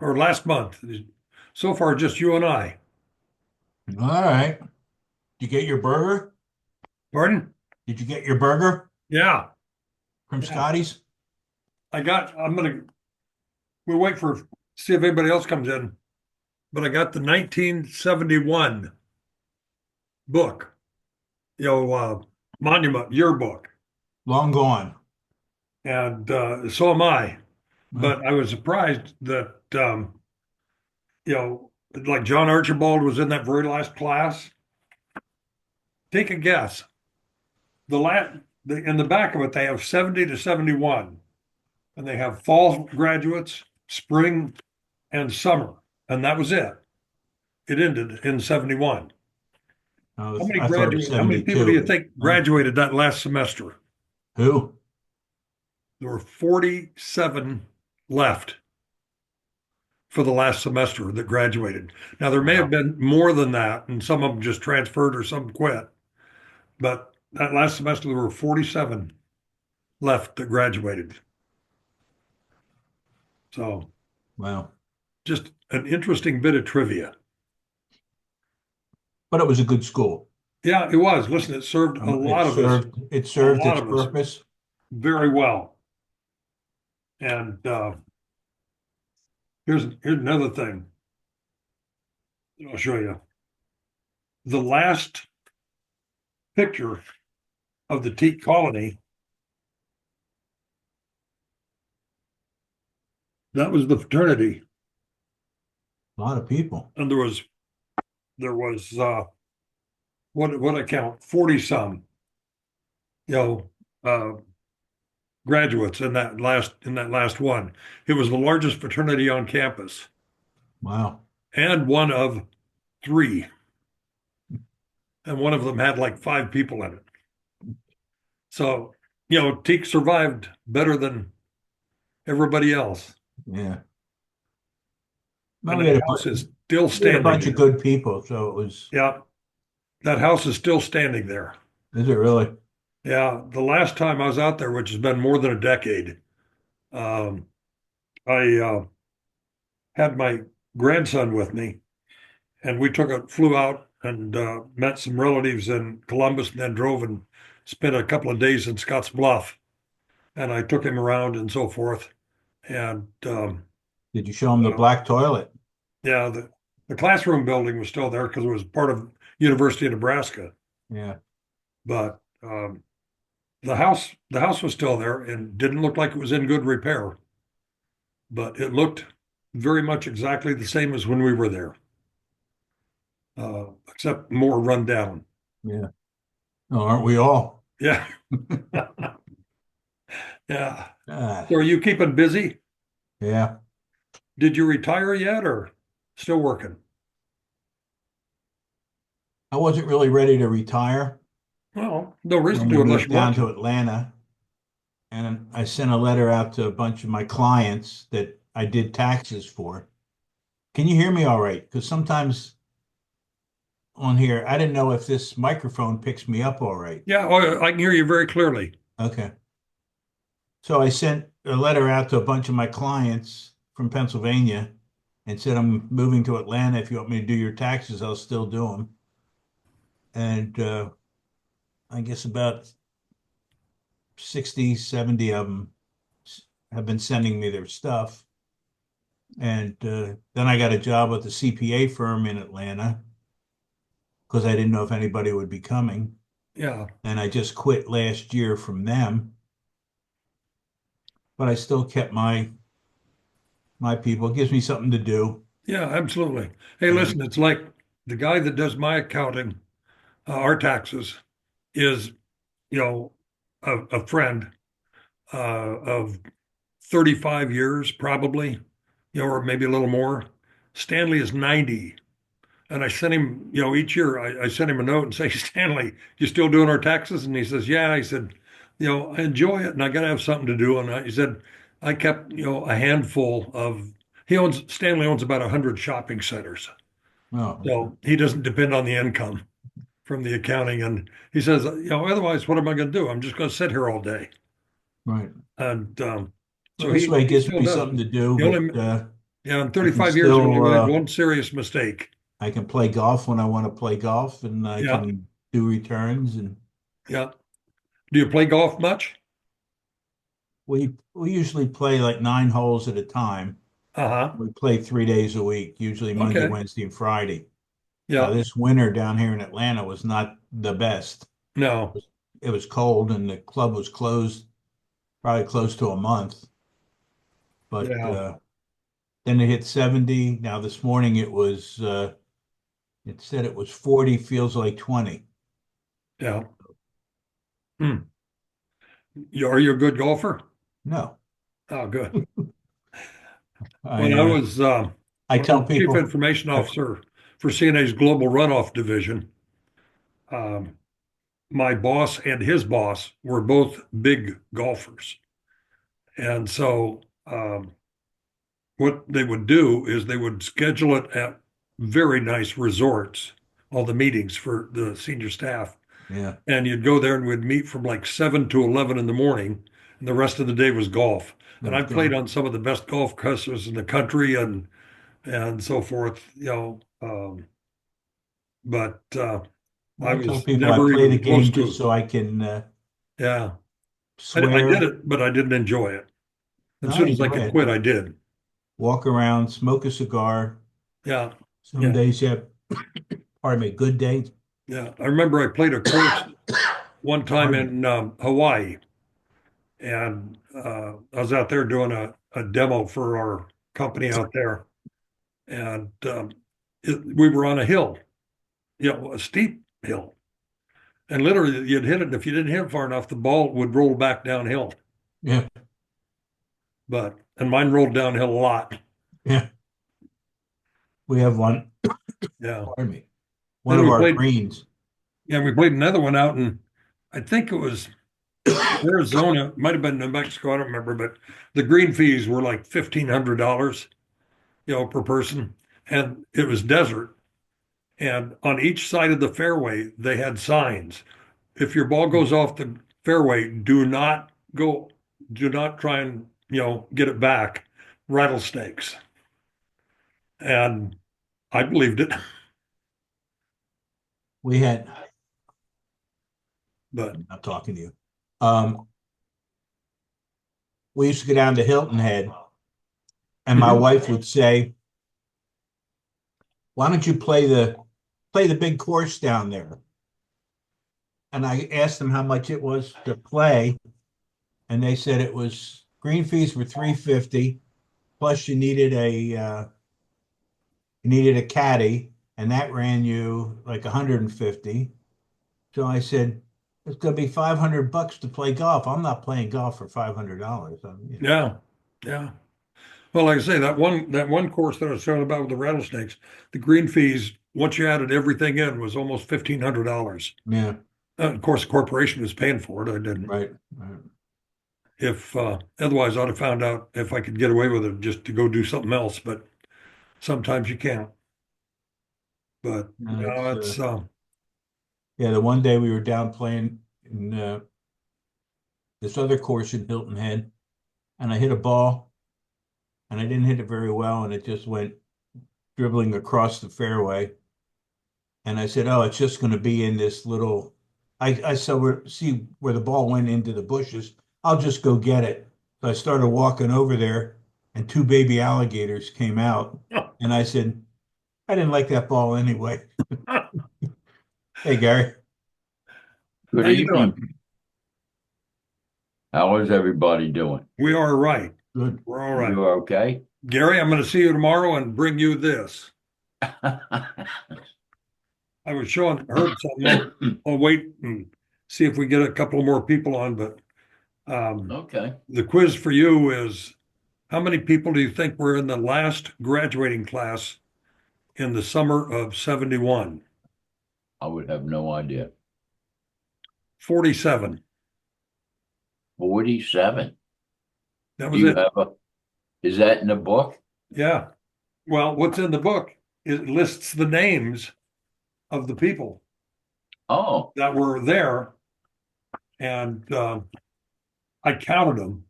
or last month. So far, just you and I. All right. Did you get your burger? Pardon? Did you get your burger Yeah, from yeah. Scotty's? We'll wait see if anybody else comes in. But I got the 1971 book, monument yearbook, Long gone. and so am I. Huh? But I was surprised that like John Archibald was in that very last class. Take a guess. In the back of it, they have 70 to 71, and they have fall graduates, spring, and summer, and that was it. It ended in 71. I thought it was How many people do you 72. think Huh? graduated that last semester? Who? There were 47 left for the last semester that graduated. Now, there may have Wow. been more than that, and some of them just transferred or some quit. But that last semester, there were 47 left that graduated. So, Wow. just an interesting bit of trivia. But it was a good school. Yeah, it was. Listen, it served It a served lot its of us purpose. very well. And here's another thing I'll show you. The last picture of the teak colony, that was the fraternity. A lot of people. And there was what I count, 40 some, you know, uh graduates in that last one. It was the largest fraternity on campus Wow. and one of three. And one of them had like five people in it. So, teak survived better than everybody else. Yeah. Well, And that house is still we had a standing bunch of there. good people, so it was. Yeah, that house is still standing there. Is it really? Yeah, the last time I was out there, which has been more than a decade, um, I had my grandson with me, and flew out and met some relatives in Columbus, and then drove and spent a couple of days in Scotts Bluff. And I took him around and so forth. And Did you show them the uh, black toilet? yeah, the classroom building was still there because it was part of University of Nebraska. Yeah. But the house was still there and didn't look like it was in good repair. But it looked very much exactly the same as when we were there, except more run down. Yeah. Oh, aren't we all? Yeah, yeah. Ah, So are you keeping busy? yeah. Did you retire yet or still working? I wasn't really ready to retire Well, no reason when we to unless moved you want down to to. Atlanta. And I sent a letter out to a bunch of my clients that I did taxes for. Can you hear me all right? Because sometimes on here, I didn't know if this microphone picks me up all right. Yeah, oh, I can hear you very clearly. Okay. So I sent a letter out to a bunch of my clients from Pennsylvania and said, I'm moving to Atlanta. If you want me to do your taxes, I'll still do them. And I guess about 60, 70 of them have been sending me their stuff. And then I got a job with a CPA firm in Atlanta because I didn't know if anybody would be coming. Yeah, And I just quit last year from them, but I still kept my people. It gives me something to do. yeah, absolutely. Hey, And listen, it's like the guy that does my accounting, our taxes, is, you know, a friend of 35 years, probably, or maybe a little more. Stanley is 90. And I sent him, each year I sent him a note and say, Stanley, you still doing our taxes? And he says, yeah. He said, I enjoy it and I got to have something to do. And he said, I kept, a handful of, Stanley owns about 100 shopping centers. oh, So he doesn't depend on the income from the accounting. And he says, otherwise, what am I going to do? I'm just going to sit here all day. right. And Well, so this way it he gives still me does it. something to do, The but only, Yeah, in I can 35 years, I've only still made one serious mistake. I can play golf when I want to play golf, and I Yeah, can do returns. And yeah. Do you play golf much? we usually play like 9 holes at a time. Uh-huh. We play 3 days a week, usually Monday, Okay. Wednesday, and Friday. Now, Yeah. this winter down here in Atlanta was not the best. No. It was cold, and the club was closed probably close to a month. But Yeah. then it hit 70. Now this morning it said it was 40, feels like 20. Yeah. Hmm. Are you a good golfer? No. Oh, good. I When I uh, was I when I tell was chief people information I, officer for CNA's Global Runoff Division, um, my boss and his boss were both big golfers. And so what they would do is they would schedule it at very nice resorts, all the meetings for the senior staff. yeah, And you'd go there and we'd meet from like 7 to 11 in the morning, and the rest of the day was golf. it And was I played gone. on some of the best golf courses in the country and so forth, but I I tell was people I never play the even close game just to so I can it. Yeah. I did swear. it, but I didn't enjoy it. As I soon as I enjoy could it. quit, I did. Walk around, smoke a cigar. Yeah. Some Yeah. days you have, pardon me, good days. Yeah. I remember I played a course one time Pardon me. in Hawaii, and I was out there doing a demo for our company out there. And we were on a hill, a steep hill. And literally, you'd hit it. And if you didn't hit it far enough, the ball would roll back downhill. Yeah, And mine rolled downhill a lot. yeah. We have one, Yeah. pardon me, one Then of we our played, greens. yeah, we played another one out in, I think it was Arizona, might have been New Mexico, I don't remember, but the green fees were like $1,500, per person. And it was desert. And on each side of the fairway, they had signs. If your ball goes off the fairway, do not try and, get it back. Rattlesnakes. And I believed it, We had, but I'm not talking to you. Um, we used to go down to Hilton Head, and my mhm. wife would say, "Why don't you play the big course down there?" And I asked them how much it was to play, and they said it was green fees were 350 plus you needed a caddy, and that ran you like 150. So I said, it's going to be $500 to play golf. I'm not playing golf for $500. Yeah, yeah. Well, like I say, that one course that I was talking about with the rattlesnakes, the green fees, once you added everything in, was almost $1,500. Yeah, Of course, the corporation was paying for it. I didn't. right, right. If otherwise, I'd have found out if I could get away with it just to go do something else. But sometimes you can't. But No, no, it's yeah. The one day we were down playing in this other course in Hilton Head, and I hit a ball, and I didn't hit it very well, and it just went dribbling across the fairway. And I said, "Oh, it's just going to be in this little." I saw see where the ball went into the bushes. I'll just go get it. So I started walking over there, and two baby alligators came out, and I said, "I didn't like that ball anyway." Hey, Gary. Good how you doing? evening. How is everybody doing? We are right. Good. We're all right. You okay? Gary, I'm going to see you tomorrow and bring you this. I was heard something. I'll wait and see if we get a couple more people on. But Okay. the quiz for you is, how many people do you think were in the last graduating class in the summer of 71? I would have no idea. 47. 47. That Do was you it. have is that in the book? Yeah. Well, what's in the book? It lists the names of the people Oh, that were there, and I counted them.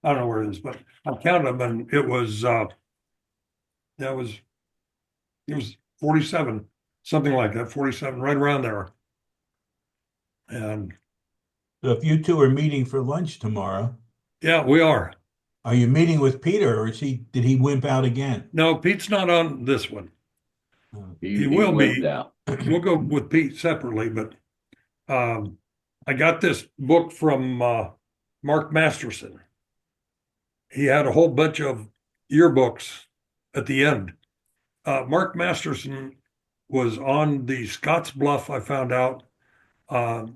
I don't know where it is, but I counted them, and it was That was, it was 47, something like that, 47, right around there. And So if you two are meeting for lunch tomorrow, yeah, we are. are you meeting with Peter or did he wimp out again? No, Pete's not on this one. He will wimped be. out. We'll go with Pete separately, but I got this book from Mark Masterson. He had a whole bunch of yearbooks at the end. Mark Masterson was on the Scotts Bluff, I found out.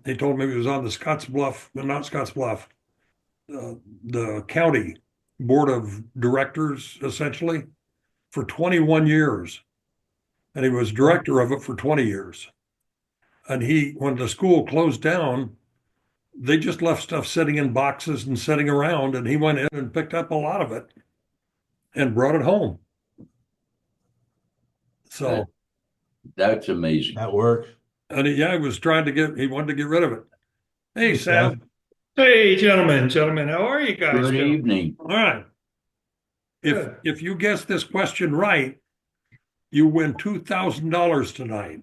He told me he was on the Scotts Bluff, but not Scotts Bluff, the county board of directors, essentially, for 21 years. And he was director of it for 20 years. And when the school closed down, they just left stuff sitting in boxes and sitting around, and he went in and picked up a lot of it and brought it home. So That's amazing. That works. and he was he wanted to get rid of it. Hey, Hey, Sam. Hey, gentlemen, how are you guys Good doing? evening. All right. Good. If you guess this question right, you win $2,000 tonight.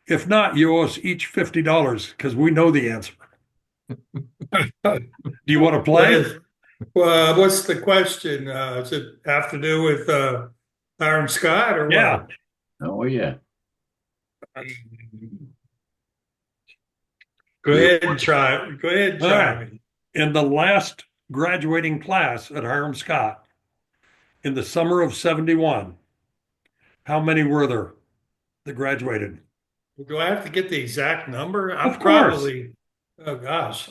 If not, you owe us each $50 because we know the answer. Do you want to play? Well, what's the question? Does it have to do with Hiram Scott or Yeah. what? Oh, yeah. Go ahead and try. Go ahead and All try right. me. In the last graduating class at Hiram Scott, in the summer of 71, how many were there that graduated? Do I have to get the exact number? Of course. Oh gosh.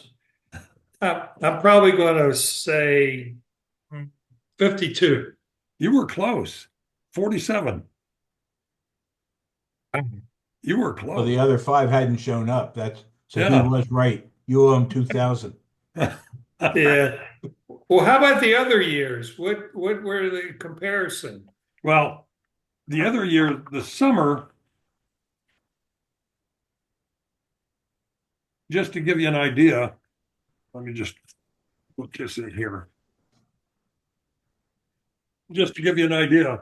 I'm probably going to say 52. You were close. 47. You were Well, close. the other five hadn't shown up. So Yeah. he was right. You owe him 2,000. Yeah. Well, how about the other years? What were the comparison? Well, the other year, the summer, just to give you an idea, let me just put this in here. Just to give you an idea,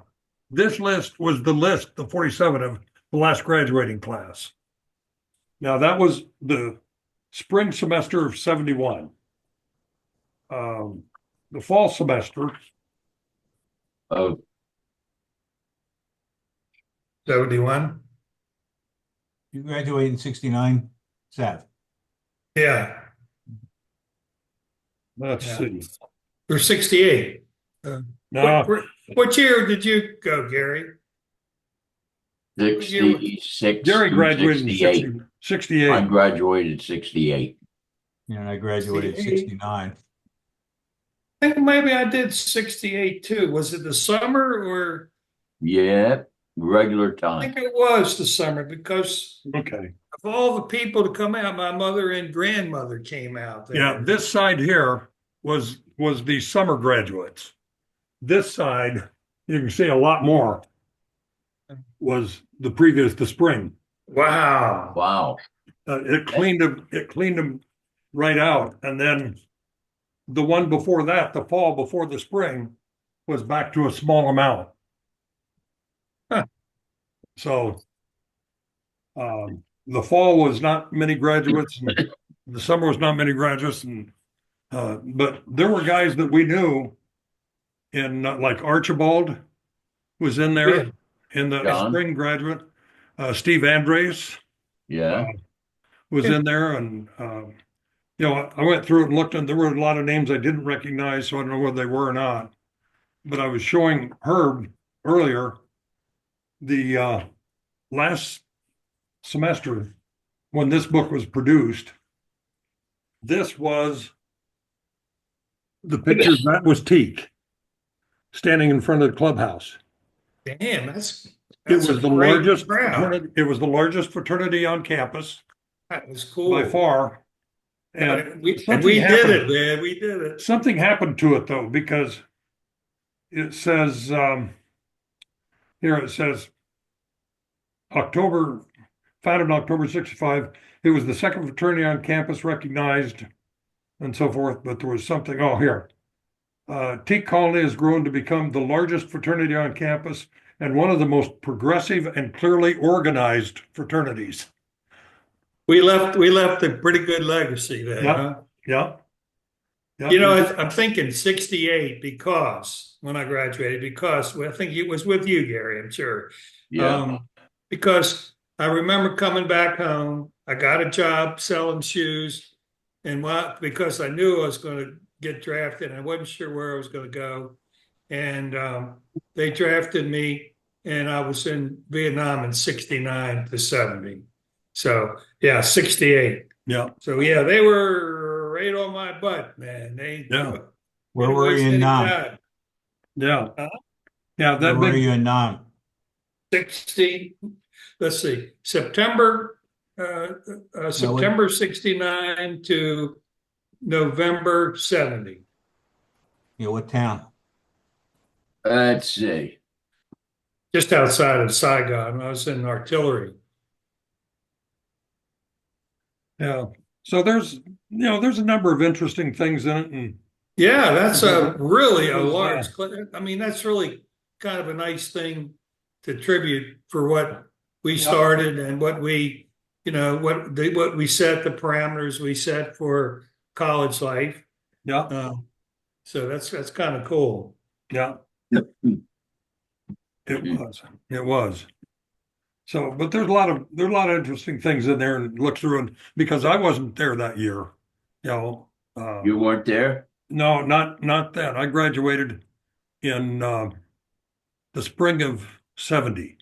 this list was the 47 of the last graduating class. Now, that was the spring semester of 71. The fall semester, Oh, 71? You graduated in 69, Sav. Yeah. let's Yeah. see. Or 68. No, What year did you go, Gary? 66 Gary through graduated in 68. 68. I graduated 68. And I graduated 68. 69. I think maybe I did 68 too. Was it the summer or Yeah, regular I time. think it was the summer because Okay. of all the people to come out, my mother and grandmother came out there. Yeah, this side here was the summer graduates. This side, you can see a lot more, was the spring. Wow. Wow. It cleaned them right out. And then the one before that, the fall before the spring, was back to a small amount. Huh. So the fall was not many graduates, and the summer was not many graduates, and but there were guys that we knew in like Archibald was in there Yeah. in the John? spring graduate. Steve Andres Yeah. was in there, and I went through it and looked, and there were a lot of names I didn't recognize, so I don't know whether they were or not. But I was showing Herb earlier the last semester when this book was produced. This was the picture that was Teak standing in front of the clubhouse. Damn, that's It was a the great largest crowd. fraternity. It was the largest fraternity on campus That was cool. by far. And we something did happened. it, man. We did it. Something happened to it though, because it says here it says founded in October 65. It was the second fraternity on campus recognized and so forth. But there was something, oh, here. T Colony has grown to become the largest fraternity on campus and one of the most progressive and clearly organized fraternities. We left a pretty good legacy there, Yep. huh? Yeah. Yeah. You know, I'm thinking 68 because when I graduated, because well, I think it was with you, Gary, I'm sure. Yeah. Because I remember coming back home, I got a job selling shoes, and because I knew I was going to get drafted, and I wasn't sure where I was going to go, and they drafted me, and I was in Vietnam in 69 to 70. So yeah, 68. Yeah. So yeah, they were right on my butt, man. They Yeah. Where didn't were waste you in any Nam? time. Yeah. Huh? Yeah. Where That were big. you in Nam? 60, let's see, September September 69 to November 70. Yeah, what town? Let's see. Just outside of Saigon. I was in artillery. Yeah. So there's a number of interesting things in it. And Yeah, that's really a Yeah. large, I mean, that's really kind of a nice thing to tribute for what we started and what we, what we set, the parameters we set for college life. yeah. So that's kind of cool. Yeah. It was. It was. So, but there's a lot of interesting things in there and look through, and because I wasn't there that year, you know, You weren't there? no, not that. I graduated in the spring of 70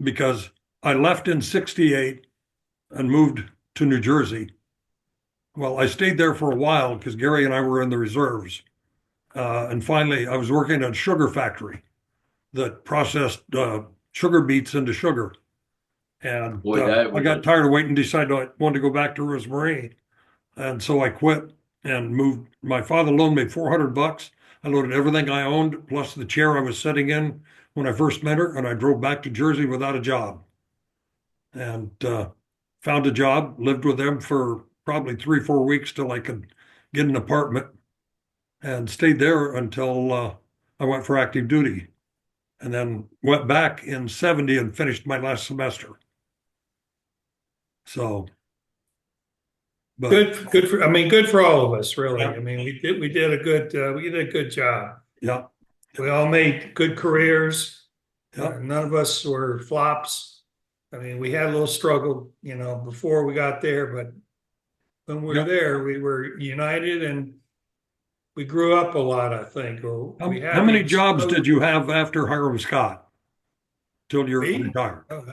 because I left in 68 and moved to New Jersey. Well, I stayed there for a while because Gary and I were in the reserves. And finally, I was working at a sugar factory that processed sugar beets into sugar. And Boy, that I was got tired of waiting, decided I wanted to go back to Rosemary. And so I quit and moved. My father loaned me $400. I loaded everything I owned, plus the chair I was sitting in when I first met her, and I drove back to Jersey without a job. And found a job, lived with them for probably 3, 4 weeks till I could get an apartment, and stayed there until I went for active duty, and then went back in 70 and finished my last semester. So, but Good for, I mean, good for all of us, really. Yeah. I mean, we did a good job. yeah, We all made good careers. yeah, None of us were flops. I mean, we had a little struggle, before we got there, but when we were Yeah. there, we were united and we grew up a lot, I think. Or we had how many the jobs exposure- did you have after Hiram Scott till you're Me? retired? Oh,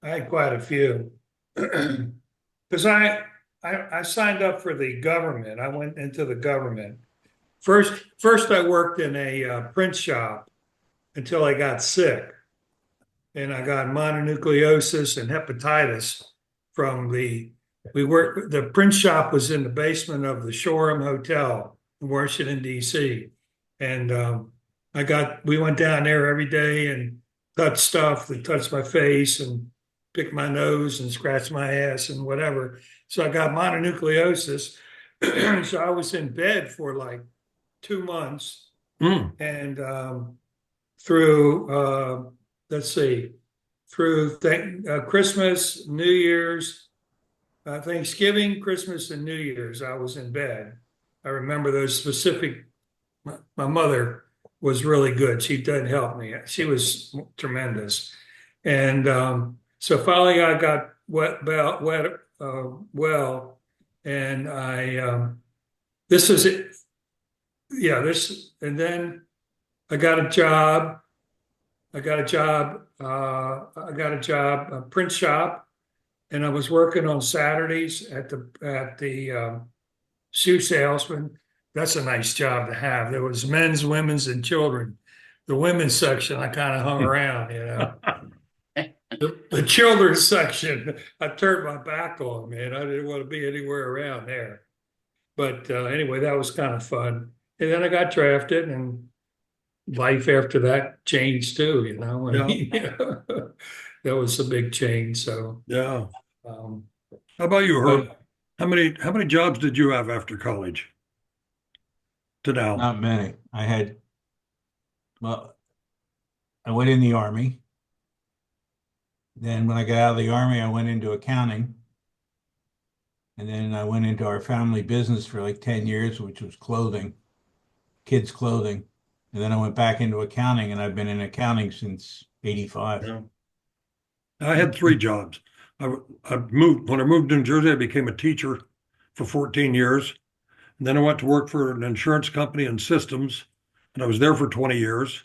I had quite a few. Because I signed up for the government. I went into the government. First I worked in a print shop until I got sick. And I got mononucleosis and hepatitis from the print shop was in the basement of the Shoreham Hotel in Washington, D.C. And we went down there every day and touched stuff that touched my face and picked my nose and scratched my ass and whatever. So I got mononucleosis. So I was in bed for like 2 months Mm, and through let's see, through Christmas, New Year's, Thanksgiving, Christmas, and New Year's, I was in bed. I remember those specific. My mother was really good. She did help me. She was tremendous, and so finally I got well, and I this is it. Yeah, and then I got a job. I got a job, a print shop, and I was working on Saturdays at the shoe salesman. That's a nice job to have. There was men's, women's, and children. The women's section, I kind of hung around, The children's section, I turned my back on, man. I didn't want to be anywhere around there. But anyway, that was kind of fun. And then I got drafted, and life after that changed too, I mean, that was a big change. So, yeah. um, How about you, Herb? but How many jobs did you have after college? to now? Not many. Well, I went in the Army. Then when I got out of the Army, I went into accounting. And then I went into our family business for like 10 years, which was clothing, kids' clothing. And then I went back into accounting, and I've been in accounting since 85. Yeah. I had 3 jobs. I moved when I moved to New Jersey. I became a teacher for 14 years, and then I went to work for an insurance company and systems, and I was there for 20 years.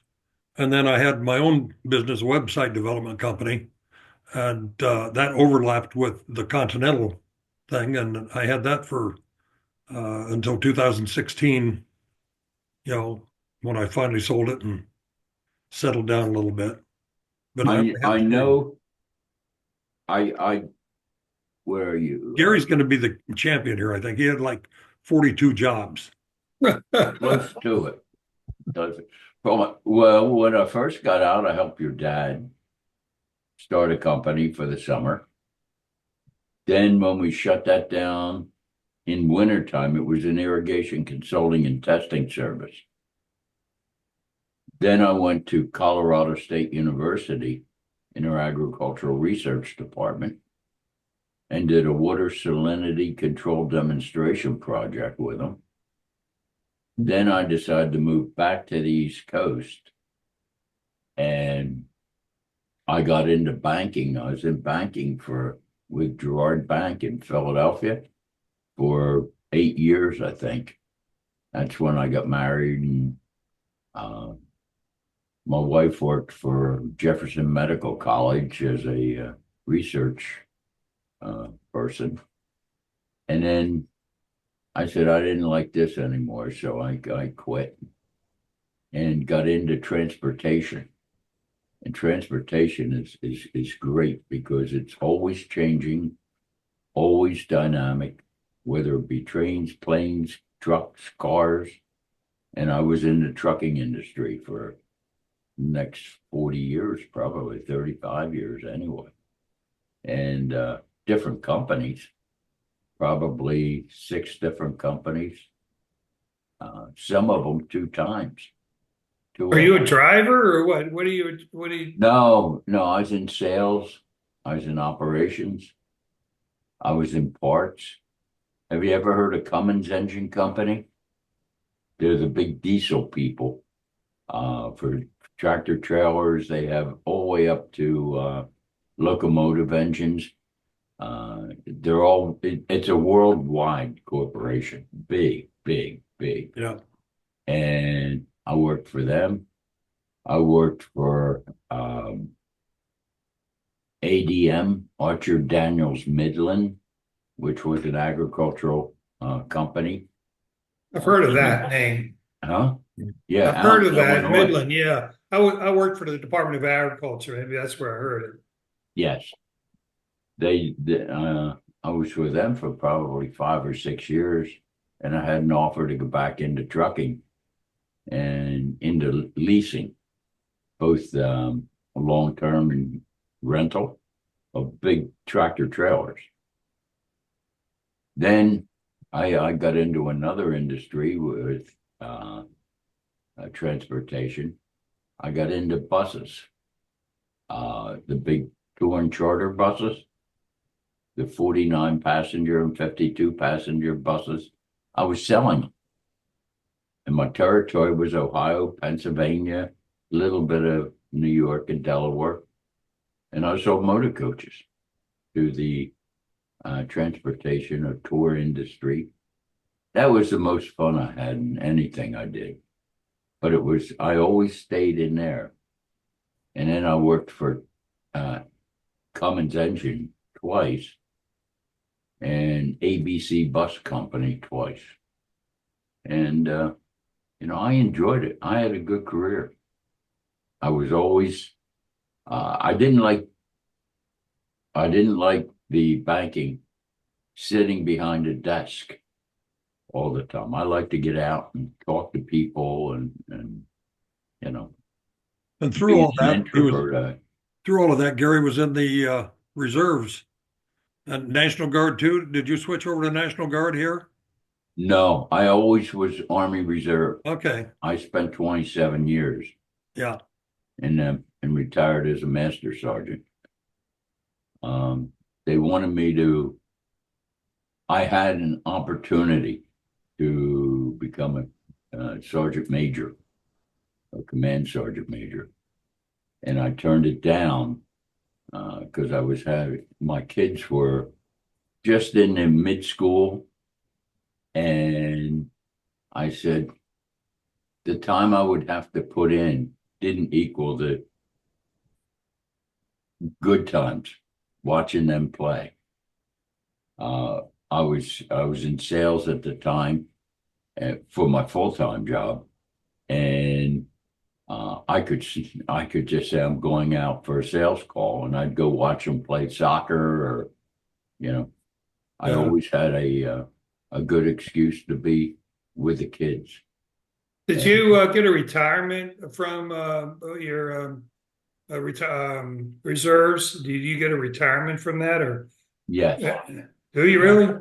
And then I had my own business, website development company, and that overlapped with the Continental thing, and I had that for until 2016. You know, when I finally sold it and settled down a little bit. But I only I had 3. know. I where are you? Gary's going to be the champion here. I think he had like 42 jobs. Close to it. Does it? Well, when I first got out, I helped your dad start a company for the summer. Then when we shut that down in wintertime, it was an irrigation consulting and testing service. Then I went to Colorado State University in our agricultural research department and did a water salinity control demonstration project with them. Then I decided to move back to the East Coast, and I got into banking. I was in banking with Girard Bank in Philadelphia for 8 years, I think. That's when I got married, and my wife worked for Jefferson Medical College as a research person. And then I said I didn't like this anymore, so I quit and got into transportation. And transportation is great because it's always changing, always dynamic, whether it be trains, planes, trucks, cars. And I was in the trucking industry for the next 40 years, probably 35 years anyway. And different companies, probably 6 different companies, some of them 2 times. Are you a driver or what? What do you? No, I was in sales. I was in operations. I was in parts. Have you ever heard of Cummins Engine Company? They're the big diesel people for tractor trailers. They have all the way up to locomotive engines. It's a worldwide corporation, big. Yeah. And I worked for them. I worked for ADM, Archer Daniels Midland, which was an agricultural company. I've heard of that name. Huh? Yeah, I've heard of that, Illinois. Midland. Yeah, I worked for the Department of Agriculture. Maybe that's where I heard it. Yes. I was with them for probably 5 or 6 years, and I had an offer to go back into trucking and into leasing, both long-term and rental of big tractor trailers. Then I got into another industry with transportation. I got into buses, the big tour and charter buses, the 49 passenger and 52 passenger buses. I was selling them. And my territory was Ohio, Pennsylvania, a little bit of New York and Delaware. And I sold motor coaches to the transportation or tour industry. That was the most fun I had in anything I did. But I always stayed in there. And then I worked for Cummins Engine twice and ABC Bus Company twice. And, I enjoyed it. I had a good career. I was always, I didn't like the banking sitting behind a desk all the time. I like to get out and talk to people and And through all being an that, introvert, through all of that, Gary was in the reserves and National Guard too. Did you switch over to National Guard here? No, I always was Army Reserve. Okay, I spent 27 years yeah, and retired as a master sergeant. They wanted me to, I had an opportunity to become a sergeant major, a command sergeant major. And I turned it down because I was having, my kids were just in the mid school. And I said, the time I would have to put in didn't equal the good times watching them play. Uh, I was in sales at the time for my full-time job, and I could just say I'm going out for a sales call, and I'd go watch them play soccer, or you know, I Yeah. always had a good excuse to be with the kids. Did you get a retirement from your reserves? Did you get a retirement from that, or Yes, do you really?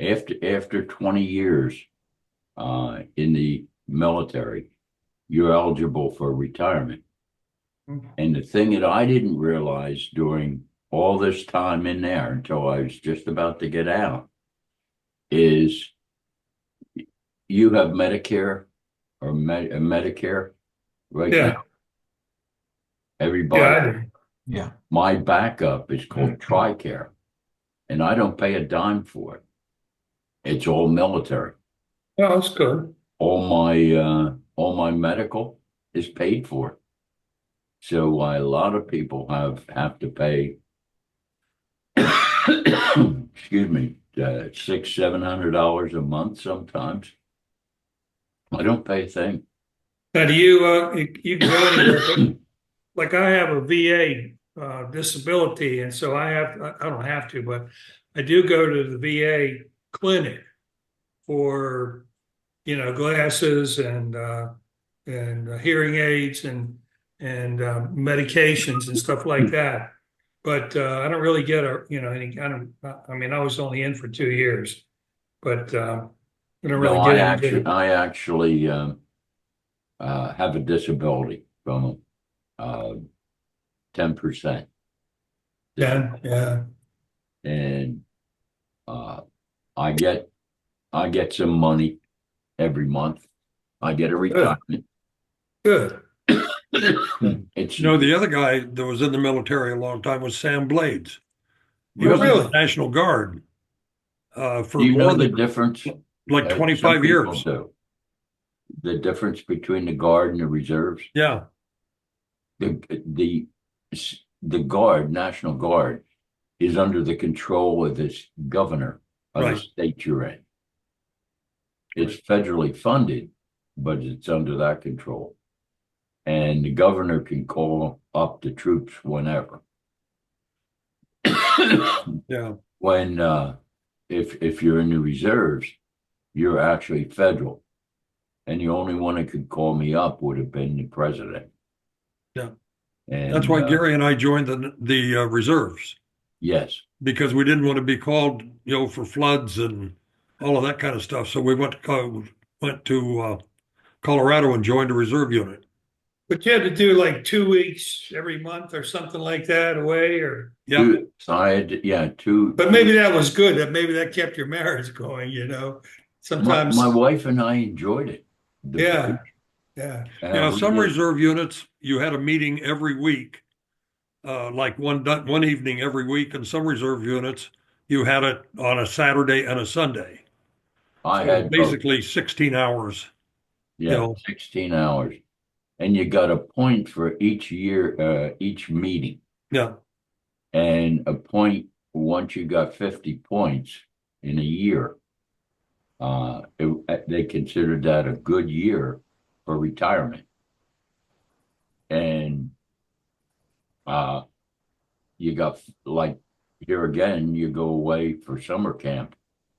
after 20 years in the military, you're eligible for retirement. And the thing that I didn't realize during all this time in there until I was just about to get out is you have Medicare or Medicare right Yeah, now. Everybody, yeah, I do. Yeah. my backup is called TRICARE, and I don't pay a dime for it. It's all military. Oh, that's good. All my medical is paid for. So a lot of people have to pay, excuse me, $600-700 a month sometimes. I don't pay a thing. Now, do you can go anywhere, but like I have a VA disability, and so I don't have to, but I do go to the VA clinic for glasses and hearing aids and medications and stuff like that. But I don't really get any kind of. I mean, I was only in for 2 years, but I don't really No, get anything. I actually have a disability from 10%. Yeah, yeah, And uh, I get some money every month. I get a good, retirement. good. It's the other guy that was in the military a long time was Sam Blades. He Oh, was in the really? National Guard do for you know more the than difference? like Some 25 people years. do. The difference between the Guard and the reserves. Yeah, The the the Guard, National Guard, is under the control of this governor of the right. state you're in. It's federally funded, but it's under that control. And the governor can call up the troops whenever. Yeah, When if you're in the reserves, you're actually federal. And the only one that could call me up would have been the president. yeah. And That's why Gary and I joined the reserves, yes, because we didn't want to be called, for floods and all of that kind of stuff. So we went to Colorado and joined a reserve unit. But you had to do like 2 weeks every month or something like that away, or. Yeah, I had, yeah, two. But maybe that was good. That maybe that kept your marriage going. My Sometimes, wife and I enjoyed it. The yeah, break, yeah. we some did. reserve units you had a meeting every week, like one evening every week, and some reserve units you had it on a Saturday and a Sunday. I So had both. basically 16 hours. Yeah, 16 hours. And you got a point for each year, each meeting. Yeah, And a point, once you got 50 points in a year, they considered that a good year for retirement. And you got, like, here again, you go away for summer camp.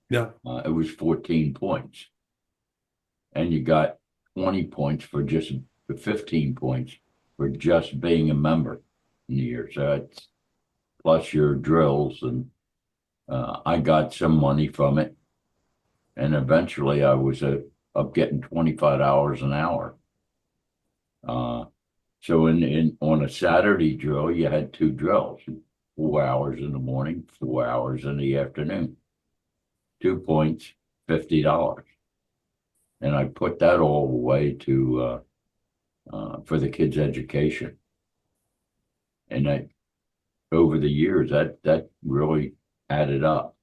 yeah, It was 14 points. And you got 20 points for just 15 points for just being a member in the year. So it's plus your drills, and I got some money from it. And eventually I was up getting $25 an hour. So on a Saturday drill, you had two drills, 4 hours in the morning, 4 hours in the afternoon. 2 points, $50. And I put that all away to for the kids' education. And that over the years that really added up.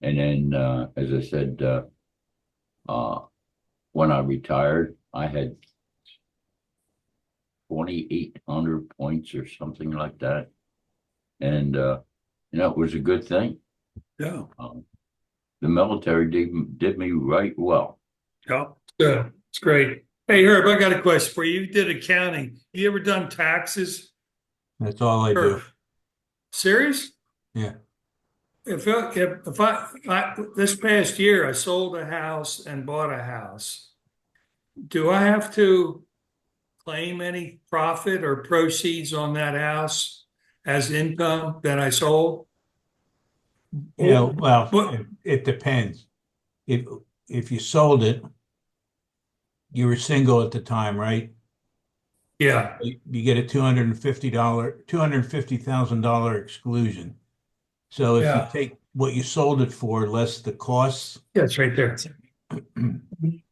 And then as I said, when I retired, I had 2,800 points or something like that. And it was a good thing. Yeah. The military did me right well. Yeah. Good. It's great. Hey, Herb, I got a question for you. You did accounting. You ever done taxes? That's all I do. Serious? Yeah. If I this past year I sold a house and bought a house, do I have to claim any profit or proceeds on that house as income that I sold? Yeah, well, What? it depends. If you sold it, you were single at the time, right? Yeah, You get a $250,000 exclusion. So if you yeah, take what you sold it for less the costs, yeah, it's right there.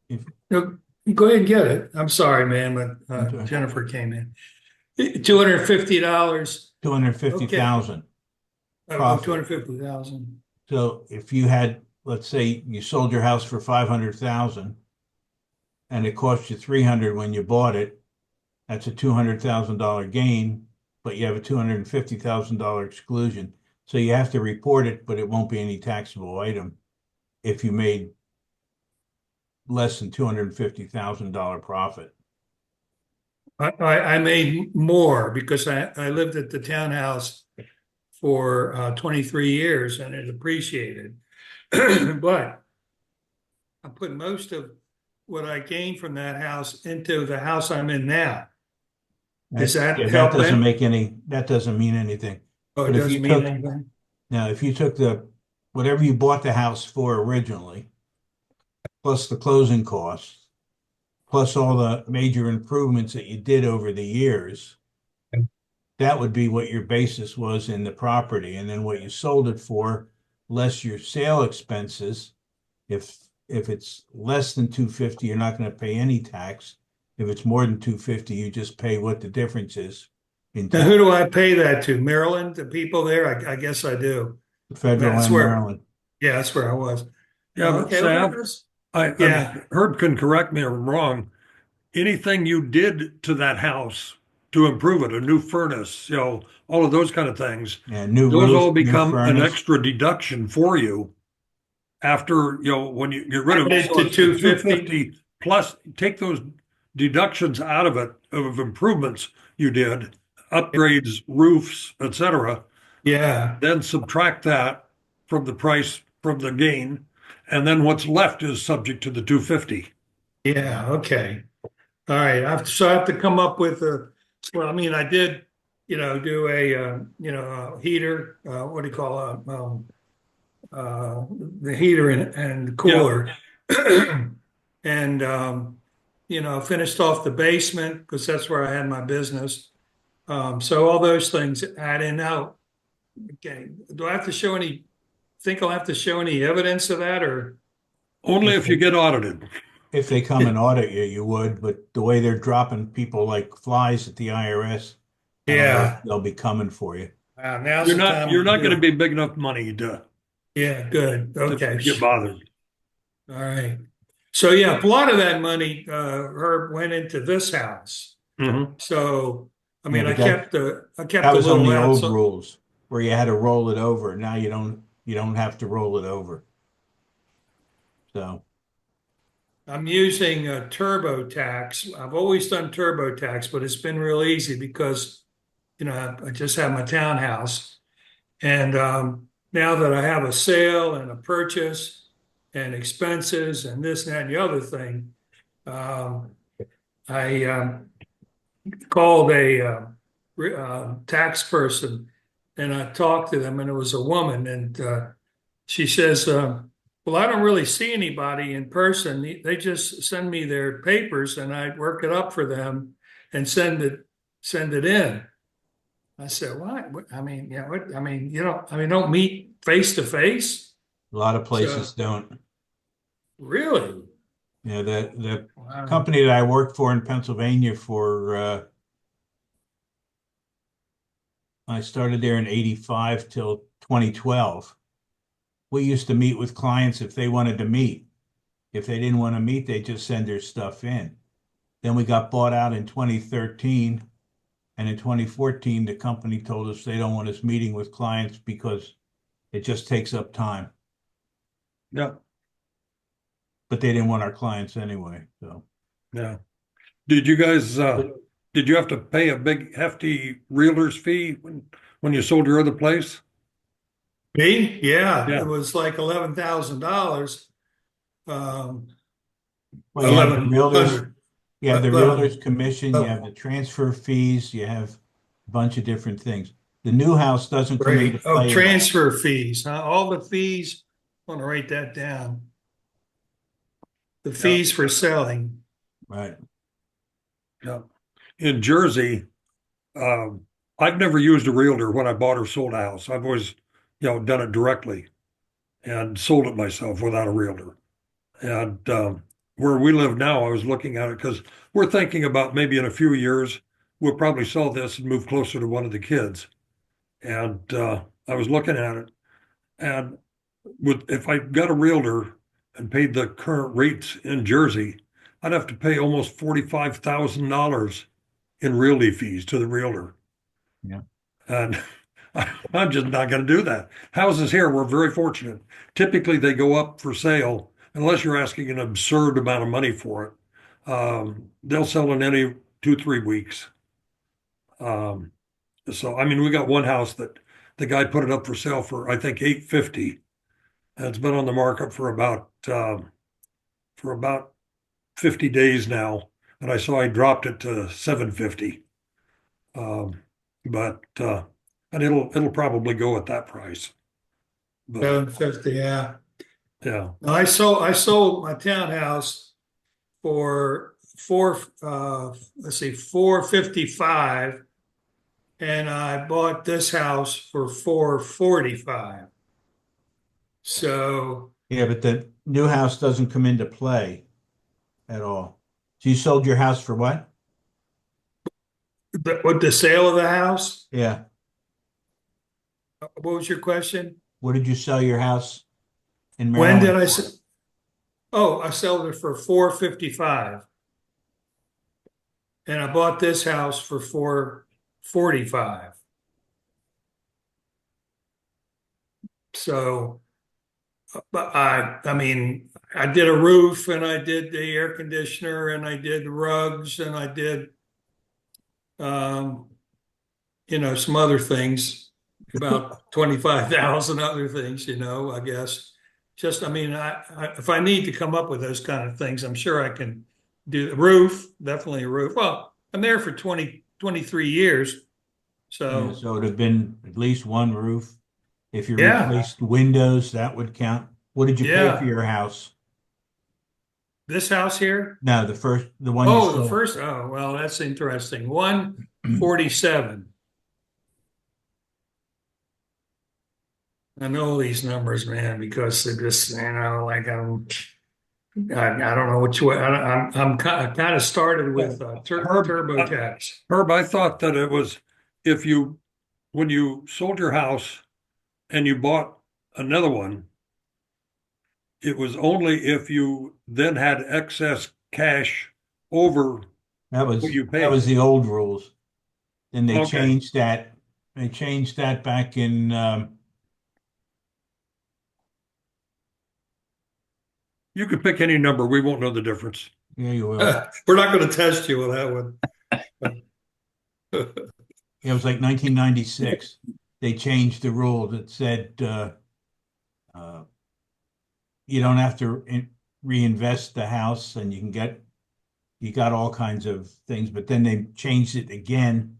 if No, go ahead and get it. I'm sorry, man, but Okay. Jennifer came in. $250. 250,000 Oh, profit. 250,000. So if you had, let's say you sold your house for 500,000 and it cost you 300 when you bought it, that's a $200,000 gain, but you have a $250,000 exclusion. So you have to report it, but it won't be any taxable item if you made less than $250,000 profit. I made more because I lived at the townhouse for 23 years and it appreciated. But I put most of what I gained from that house into the house I'm in now. Does that Yeah, help that doesn't mean anything. Oh, it But if doesn't you mean took, anything? now, if you took whatever you bought the house for originally, plus the closing costs, plus all the major improvements that you did over the years, that would be what your basis was in the property. And then what you sold it for, less your sale expenses. If it's less than 250, you're not going to pay any tax. If it's more than 250, you just pay what the difference is in Now, who tax. do I pay that to? Maryland, the people there? I guess I do. Federal That's and where, Maryland. yeah, that's where I was. Yeah, but Okay, well, Sam, yeah, Herb can correct me if I'm wrong. Anything you did to that house to improve it, a new furnace, all of those kind of things, Yeah, new those all roof, new become an furnace. extra deduction for you after, when you get rid of added so to it's the 250. 250 plus take those deductions out of it of improvements you did, upgrades, roofs, etc. Yeah, Then subtract that from the price from the gain, and then what's left is subject to the 250. yeah, okay. All right, so I have to come up with well, I mean, I did, do a heater, what do you call it? The heater and cooler. And, finished off the basement because that's where I had my business. So all those things add in now. Okay, do I have to think I'll have to show any evidence of that or? Only if you get audited. If they come and audit you, you would, but the way they're dropping people like flies at the IRS, I don't know if Yeah, they'll be coming for you. now's You're the not time. you're not do going to it. be big enough money Yeah, good. to Okay. get bothered. All right. So yeah, a lot of that money, Herb, went into this house. Mm-hmm. So I Yeah, mean, I but kept that a was on little the old outside. rules where you had to roll it over. Now you don't have to roll it over. So I'm using a TurboTax. I've always done TurboTax, but it's been real easy because I just have my townhouse, and now that I have a sale and a purchase and expenses and this and that and the other thing, um, I called a tax person and I talked to them, and it was a woman, and she says, Well, I don't really see anybody in person. They just send me their papers and I work it up for them and send it in. I said, what? I mean, yeah, what, I mean, don't meet face to face. A lot of places So don't. really, You know, the wow. company that I worked for in Pennsylvania I started there in 85 till 2012. We used to meet with clients if they wanted to meet. If they didn't want to meet, they just send their stuff in. Then we got bought out in 2013. And in 2014, the company told us they don't want us meeting with clients because it just takes up time. Yeah, But they didn't want our clients anyway. So yeah. Did you guys, did you have to pay a big hefty realtor's fee when you sold your other place? Me? Yeah, it Yeah, was like $11,000. Um, well, you have the realtors, 1,100. you have the 11. realtor's commission, you have the transfer fees, you have a bunch of different things. The new house doesn't come into Great. Oh, play at all. transfer fees, huh? All the fees. I want to write that down. The yeah, fees for selling. Right. yeah. In Jersey, um, I've never used a realtor when I bought or sold a house. I've always, done it directly and sold it myself without a realtor. And where we live now, I was looking at it because we're thinking about maybe in a few years, we'll probably sell this and move closer to one of the kids. And I was looking at it, and if I got a realtor and paid the current rates in Jersey, I'd have to pay almost $45,000 in realty fees to the realtor. Yeah. And I'm just not going to do that. Houses here, we're very fortunate. Typically, they go up for sale unless you're asking an absurd amount of money for it. They'll sell in any 2, 3 weeks. Um, so, I mean, we got one house that the guy put it up for sale for, I think, 850. And it's been on the market for about 50 days now. And I saw he dropped it to 750. Um, but and it'll probably go at that price. But 750, yeah. yeah, I sold my townhouse for let's see, 455, and I bought this house for 445. So Yeah, but the new house doesn't come into play at all. So you sold your house for what? with the sale of the house, Yeah. what was your question? What did you sell your house in When did Maryland I for? Oh, I sold it for 455, and I bought this house for 445. So, but I mean, I did a roof and I did the air conditioner and I did rugs and I did, um, some other things, about 25,000 other things, I guess. Just, I mean, if I need to come up with those kind of things, I'm sure I can do the roof, definitely a roof. Well, I'm there for 23 years. Yeah, So, so it would have been at least one roof. If you yeah, replaced windows, that would count. What did you pay for yeah. your house? This house here. No, the one you Oh, the sold. first, oh, well, that's interesting. 147. I know these numbers, man, because they're just, like I don't know which way. I'm kind of started with Herb, TurboTax. Herb, I thought that it was if you when you sold your house and you bought another one, it was only if you then had excess cash over That what was you that was paid. the old rules. Then they Okay, changed that. They changed that back in you could pick any number. We won't know the difference. yeah, you will. We're not going to test you with that one. It was like 1996. They changed the rule that said uh, you don't have to reinvest the house, and you got all kinds of things. But then they changed it again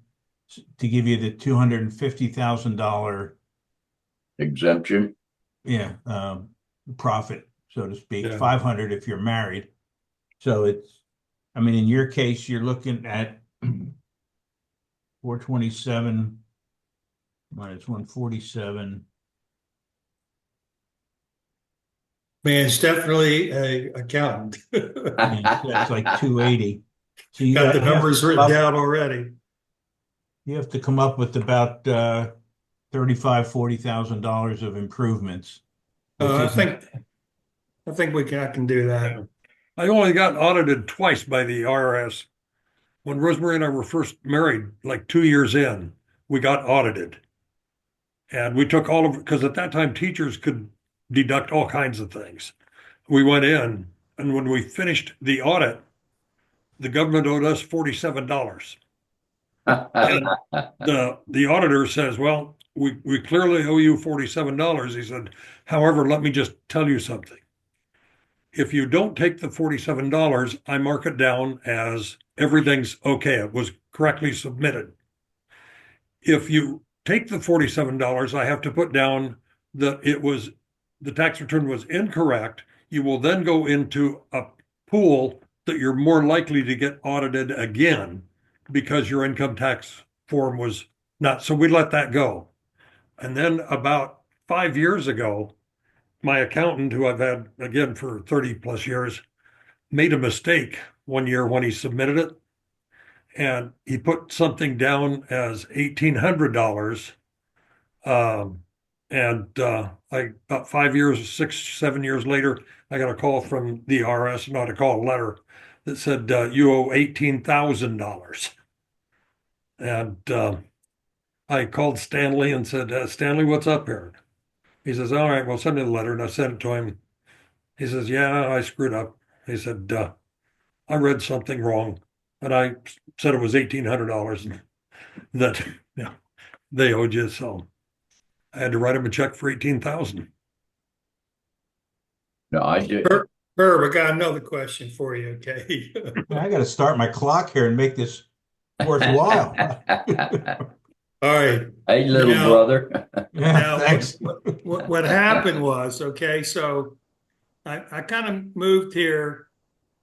to give you the $250,000 exemption. yeah profit so to speak, Yeah. 500 if you're married. So it's, I mean, in your case, you're looking at 427 minus 147. Man, it's definitely a accountant. That's like 280. So Got the you have to numbers come written up, down already. you have to come up with about $40,000 of improvements, which I isn't, think I can do that. I only got audited twice by the IRS. When Rosemary and I were first married, like 2 years in, we got audited. And we took all of it because at that time teachers could deduct all kinds of things. We went in, and when we finished the audit, the government owed us $47. And the auditor says, well, we clearly owe you $47. He said, however, let me just tell you something. If you don't take the $47, I mark it down as everything's okay. It was correctly submitted. If you take the $47, I have to put down that the tax return was incorrect. You will then go into a pool that you're more likely to get audited again because your income tax form was not. So we let that go. And then about 5 years ago, my accountant, who I've had again for 30 plus years, made a mistake one year when he submitted it. And he put something down as $1,800. And I about 5 years, 6, 7 years later, I got a call from the IRS, not a call, a letter that said you owe $18,000. And I called Stanley and said, Stanley, what's up here? He says, all right, well, send me the letter. And I sent it to him. He says, yeah, I screwed up. He said, I read something wrong. And I said it was $1,800 and that they owed you. So I had to write him a check for 18,000. No, I did. Herb, I got another question for you, okay? I got to start my clock here and make this worthwhile. All right. Hey, little Now- brother. Yeah, Now, thanks. what happened was, okay, so I kind of moved here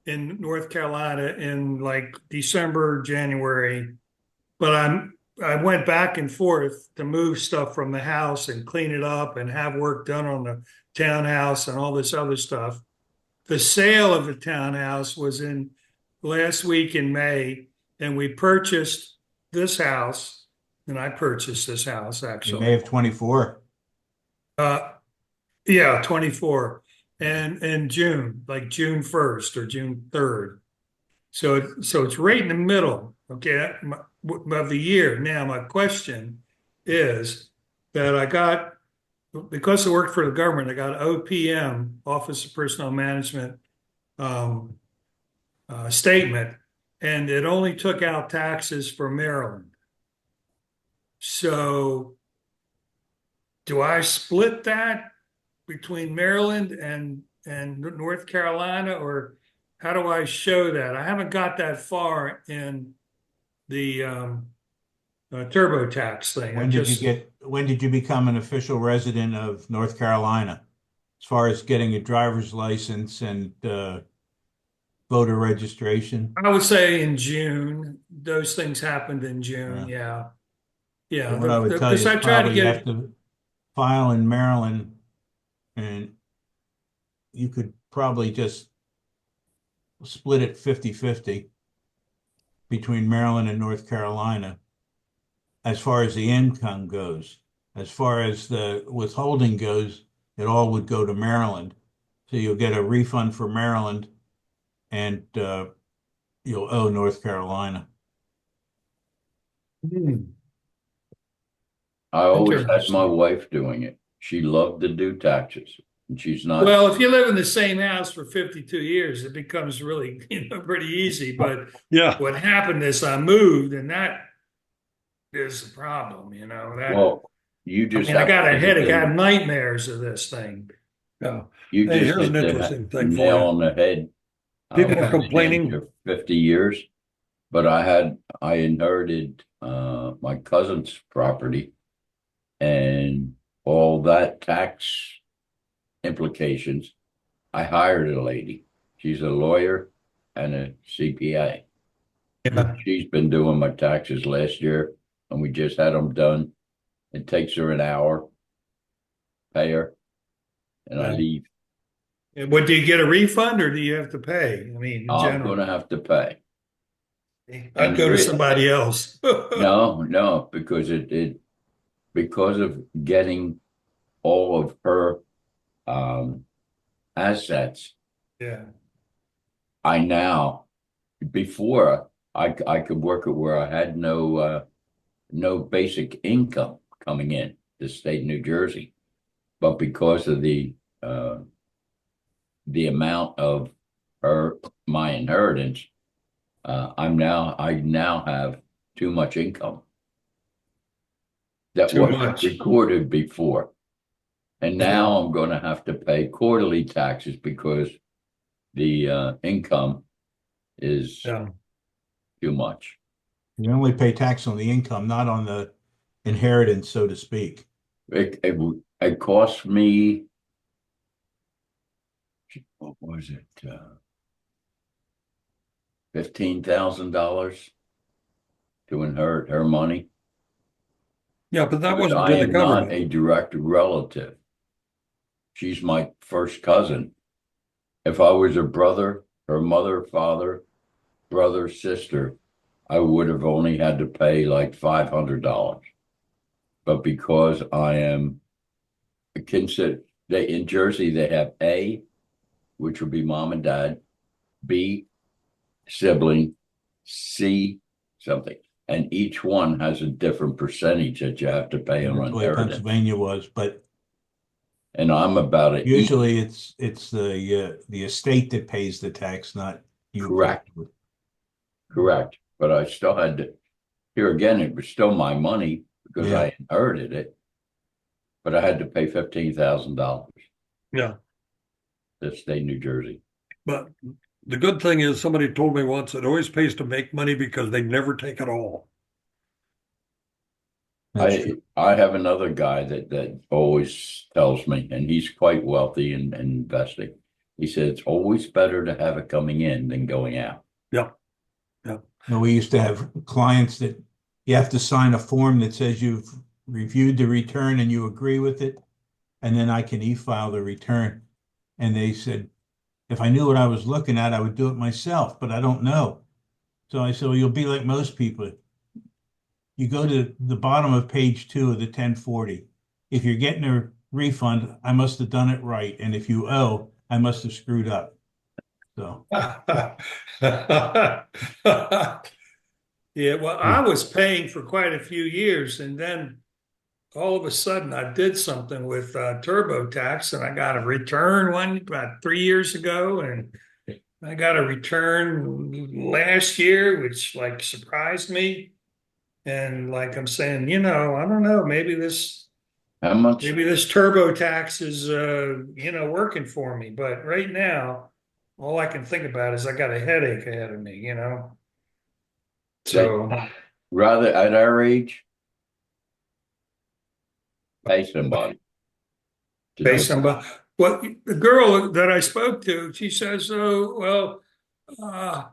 in North Carolina in like December, January, but I went back and forth to move stuff from the house and clean it up and have work done on the townhouse and all this other stuff. The sale of the townhouse was in last week in May, and we purchased this house, and I purchased this house In actually. May of 24. Yeah, 24. And in June, like June 1st or June 3rd. So it's right in the middle, okay, of the year. Now, my question is that I got, because I worked for the government, I got OPM, Office of Personnel Management, statement, and it only took out taxes for Maryland. So do I split that between Maryland and North Carolina, or how do I show that? I haven't got that far in the TurboTax thing. When did you become an official resident of North Carolina? As far as getting a driver's license and voter registration? I would say in June. Those things happened in June. Yeah. So what I would tell you Because is I tried to probably you get have to file in Maryland, and you could probably just split it 50-50 between Maryland and North Carolina as far as the income goes. As far as the withholding goes, it all would go to Maryland. So you'll get a refund for Maryland, and you'll owe North Carolina. I always had my Interesting. wife doing it. She loved to do taxes, and she's not. Well, if you live in the same house for 52 years, it becomes really, pretty easy. But Yeah. what happened is I moved, and that is the problem, that. Well, you I just mean, I have got a to headache. I hit got nightmares of this thing. Yeah. you Hey, just here's an hit interesting the thing for nail you. on the head. People are I've been complaining. in for 50 years, but I inherited my cousin's property and all that tax implications. I hired a lady. She's a lawyer and a CPA. Yeah. She's been doing my taxes last year, and we just had them done. It takes her an hour, pay her, and I Yeah. leave. What, do you get a refund or do you have to pay? I mean, in I'm general, gonna have to pay. I'd go to somebody else. No, because because of getting all of her assets, Yeah. I now before I could work it where I had no basic income coming in the state of New Jersey, but because of the amount of my inheritance, I now have too much income that Too wasn't much. recorded before. And now I'm going to have to pay quarterly taxes because the income is Yeah. too much. You only pay tax on the income, not on the inheritance, so to speak. It cost me, what was it? $15,000 to inherit her money. Yeah, but that But wasn't I to the am not government. a direct relative. She's my first cousin. If I was a brother, her mother, father, brother, sister, I would have only had to pay like $500. But because I am considered, in Jersey, they have A, which would be mom and dad, B, sibling, C, something. And each one has a different percentage that you have to pay on That's the way inheritance. Pennsylvania was, but And I'm about it. usually it's the estate that pays the tax, not you. Correct. Correct. But I still had to, here again, it was still my money because Yeah. I inherited it. But I had to pay $15,000 Yeah. to the state of New Jersey. But the good thing is somebody told me once it always pays to make money because they never take it all. That's true. I have another guy that always tells me, and he's quite wealthy and investing. He said it's always better to have it coming in than going out. Yeah. No, we used to have clients that you have to sign a form that says you've reviewed the return and you agree with it, and then I can e-file the return. And they said, if I knew what I was looking at, I would do it myself, but I don't know. So I said, well, you'll be like most people. You go to the bottom of page 2 of the 1040. If you're getting a refund, I must have done it right. And if you owe, I must have screwed up. So Yeah, well, I was paying for quite a few years, and then all of a sudden I did something with TurboTax, and I got a return one about 3 years ago, and I got a return last year, which like surprised me. And like I'm saying, I don't know, How much? maybe this TurboTax is working for me. But right now, all I can think about is I got a headache ahead of me. So Rather at our age, pay somebody to do based it. on what the girl that I spoke to, she says, "Oh well, uh,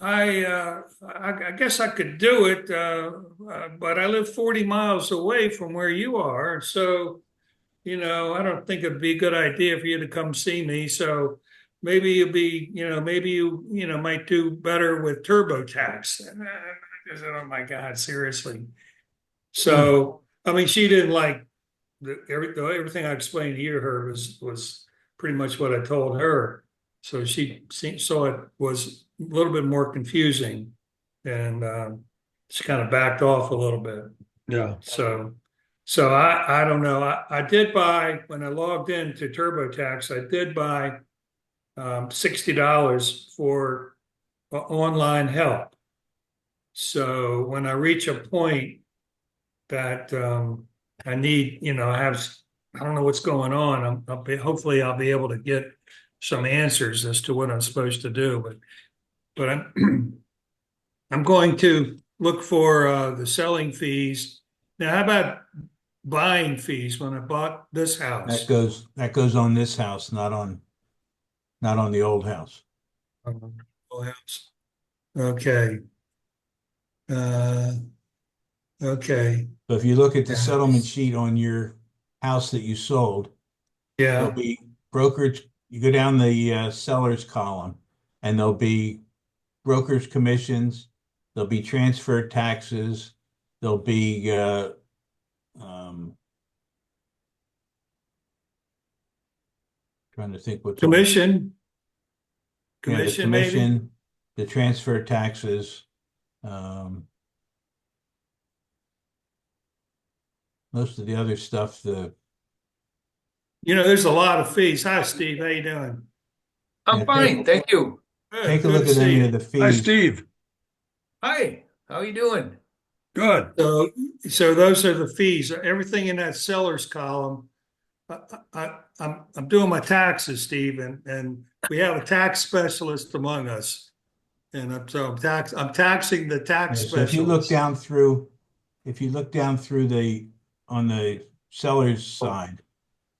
I guess I could do it, but I live 40 miles away from where you are, so I don't think it'd be a good idea for you to come see me. So maybe maybe you might do better with TurboTax." And I said, "Oh my God, seriously." So I mean, she didn't like everything I explained here to her was pretty much what I told her. So so it was a little bit more confusing, and she kind of backed off a little bit. Yeah. So I don't know. I did buy when I logged into TurboTax. I did buy $60 for online help. So when I reach a point that I need, I don't know what's going on. Hopefully I'll be able to get some answers as to what I'm supposed to do. But I'm I'm going to look for the selling fees. Now, how about buying fees when I bought this house? that goes on this house, not on not on the old house. Full house. Okay. Uh, okay. So if you look at the Yeah. settlement sheet on your house that you sold, there'll Yeah. be brokerage. You go down the sellers column, and there'll be brokerage commissions. There'll be transfer taxes. There'll be um, trying to think what's all. Commission. Yeah, the Commission, maybe? commission, the transfer taxes. Most of the other stuff, There's a lot of fees. Hi, Steve. How you doing? Yeah, I'm fine, thank you. Good. take a Good look to at any see of you. the Hi, fees. Steve. Hi, how you doing? Good. So those are the fees. Everything in that seller's column. I'm doing my taxes, Steve, and we have a tax specialist among us. And I'm taxing the tax Yeah, so if you look specialist. down through, on the seller's side,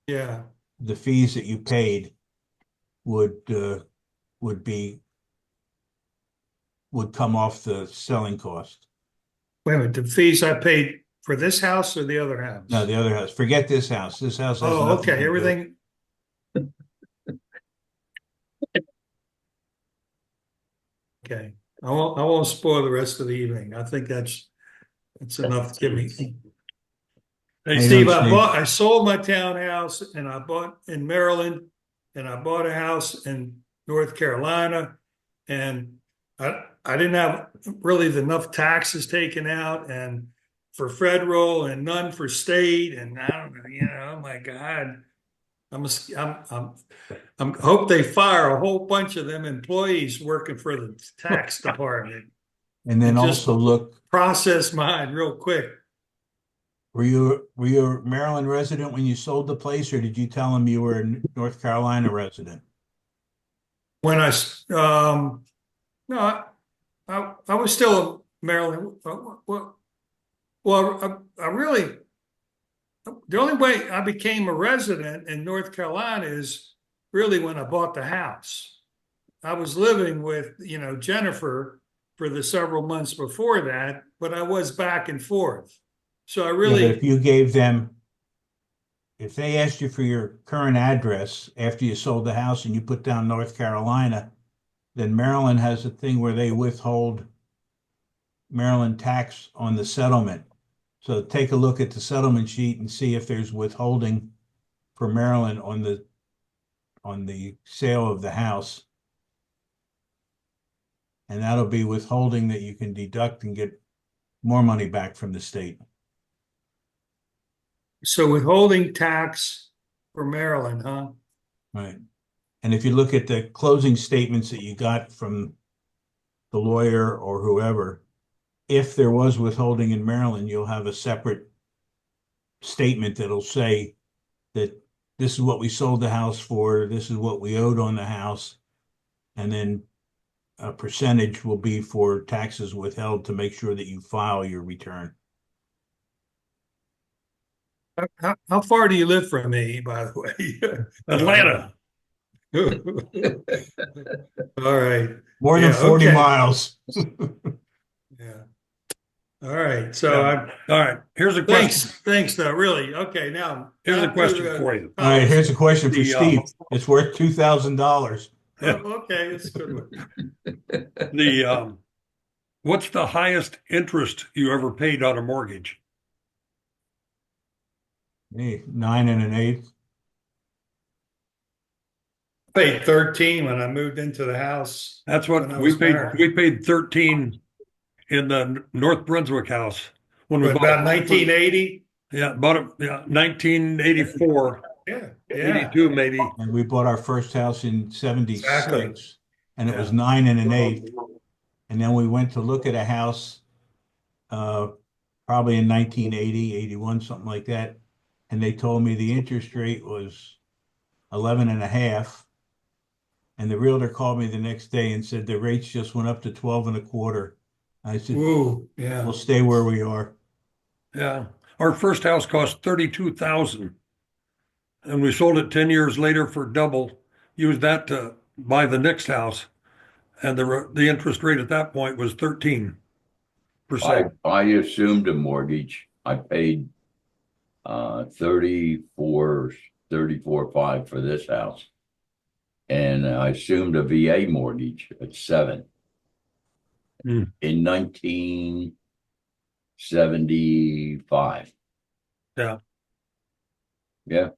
Yeah. the fees that you paid would come off the selling cost. Wait a minute, the fees I paid for this house or the other house? No, the other house. Forget this house. This house has Oh, nothing to okay, do. everything. Okay, I won't spoil the rest of the evening. I think that's enough to give me. Hey, Hey, Steve, Steve. I sold my townhouse and I bought in Maryland and I bought a house in North Carolina. And I didn't have really enough taxes taken out and for federal and none for state. And I don't know, oh my God. I'm hope they fire a whole bunch of them employees working for the tax department. And then And just also look, process mine real quick. were you a Maryland resident when you sold the place, or did you tell them you were a North Carolina resident? When no, I was still in Maryland. I really, the only way I became a resident in North Carolina is really when I bought the house. I was living with, Jennifer for the several months before that, but I was back and forth. So I Yeah, but really, if they asked you for your current address after you sold the house and you put down North Carolina, then Maryland has a thing where they withhold Maryland tax on the settlement. So take a look at the settlement sheet and see if there's withholding for Maryland on the sale of the house. And that'll be withholding that you can deduct and get more money back from the state. so withholding tax for Maryland, huh? Right. And if you look at the closing statements that you got from the lawyer or whoever, if there was withholding in Maryland, you'll have a separate statement that'll say that this is what we sold the house for, this is what we owed on the house, and then a percentage will be for taxes withheld to make sure that you file your return. How far do you live from me, by the way? Atlanta. All right. More than Yeah, 40 okay. miles. Yeah. All right. So Yeah. All right. Here's a question. thanks though, really. Okay, now. Here's a back question to, for you. All right, here's a question for The, Steve. It's worth $2,000. Oh, okay, that's a good one. What's the highest interest you ever paid on a mortgage? Hey, 9 1/8. Paid 13 when I moved into the house. That's When what I we was paid. married. We paid 13 in the North Brunswick house when we But bought about it. 1980. Yeah, bought it. Yeah, 1984, Yeah. 82 maybe. And we bought our first house in 76, Exactly. and it was Yeah. 9 1/8. And then we went to look at a house, probably in 1980, 81, something like that. And they told me the interest rate was 11.5. And the realtor called me the next day and said the rates just went up to 12.25. I said, Ooh, yeah. we'll stay where we are. Yeah, our first house cost 32,000, and we sold it 10 years later for double. Used that to buy the next house, and the interest rate at that point was 13%. I assumed a mortgage. I paid 34.5 for this house. And I assumed a VA mortgage at 7 Mm. in 1975. Yeah. Yeah.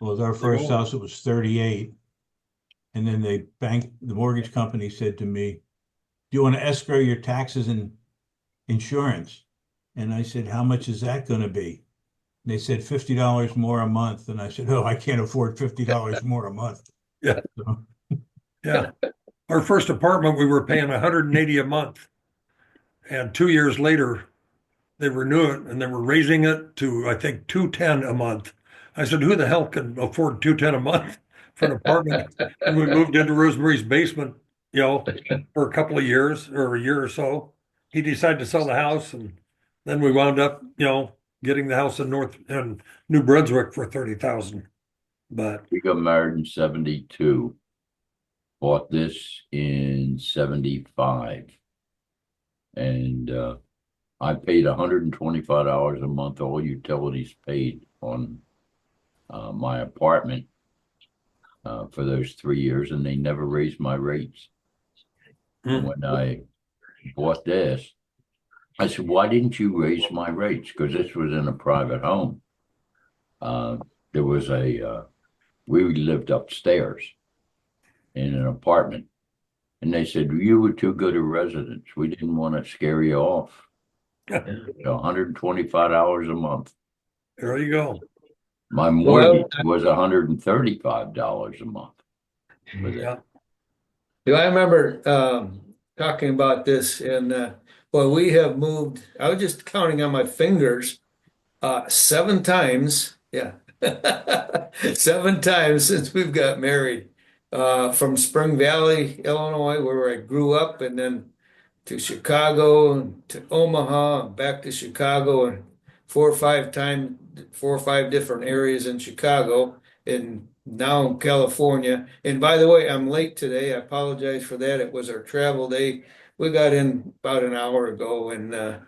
Well, our first Oh. house, it was 38. And then the mortgage company said to me, do you want to escrow your taxes and insurance? And I said, how much is that going to be? And they said $50 more a month. And I said, oh, I can't afford $50 more a month. Yeah. So, Yeah. Our first apartment, we were paying 180 a month. And 2 years later, they renew it and they were raising it to, I think, 210 a month. I said, who the hell can afford 210 a month for an apartment? And we moved into Rosemary's basement, for a couple of years or a year or so. He decided to sell the house, and then we wound up, getting the house in New Brunswick for 30,000. But We got married in 72. Bought this in 75. And I paid $125 a month, all utilities paid on my apartment for those 3 years, and they never raised my rates. And when I bought this, I said, why didn't you raise my rates? Because this was in a private home. There was we lived upstairs in an apartment. And they said, you were too good a resident. We didn't want to scare you off. $125 a month. there you go. My mortgage was $135 a month. Yeah. I remember talking about this, and we have moved. I was just counting on my fingers 7 times. Yeah, 7 times since we've got married. From Spring Valley, Illinois, where I grew up, and then to Chicago and to Omaha and back to Chicago, and 4 or 5 times, 4 or 5 different areas in Chicago, and now in California. And by the way, I'm late today. I apologize for that. It was our travel day. We got in about an hour ago, and I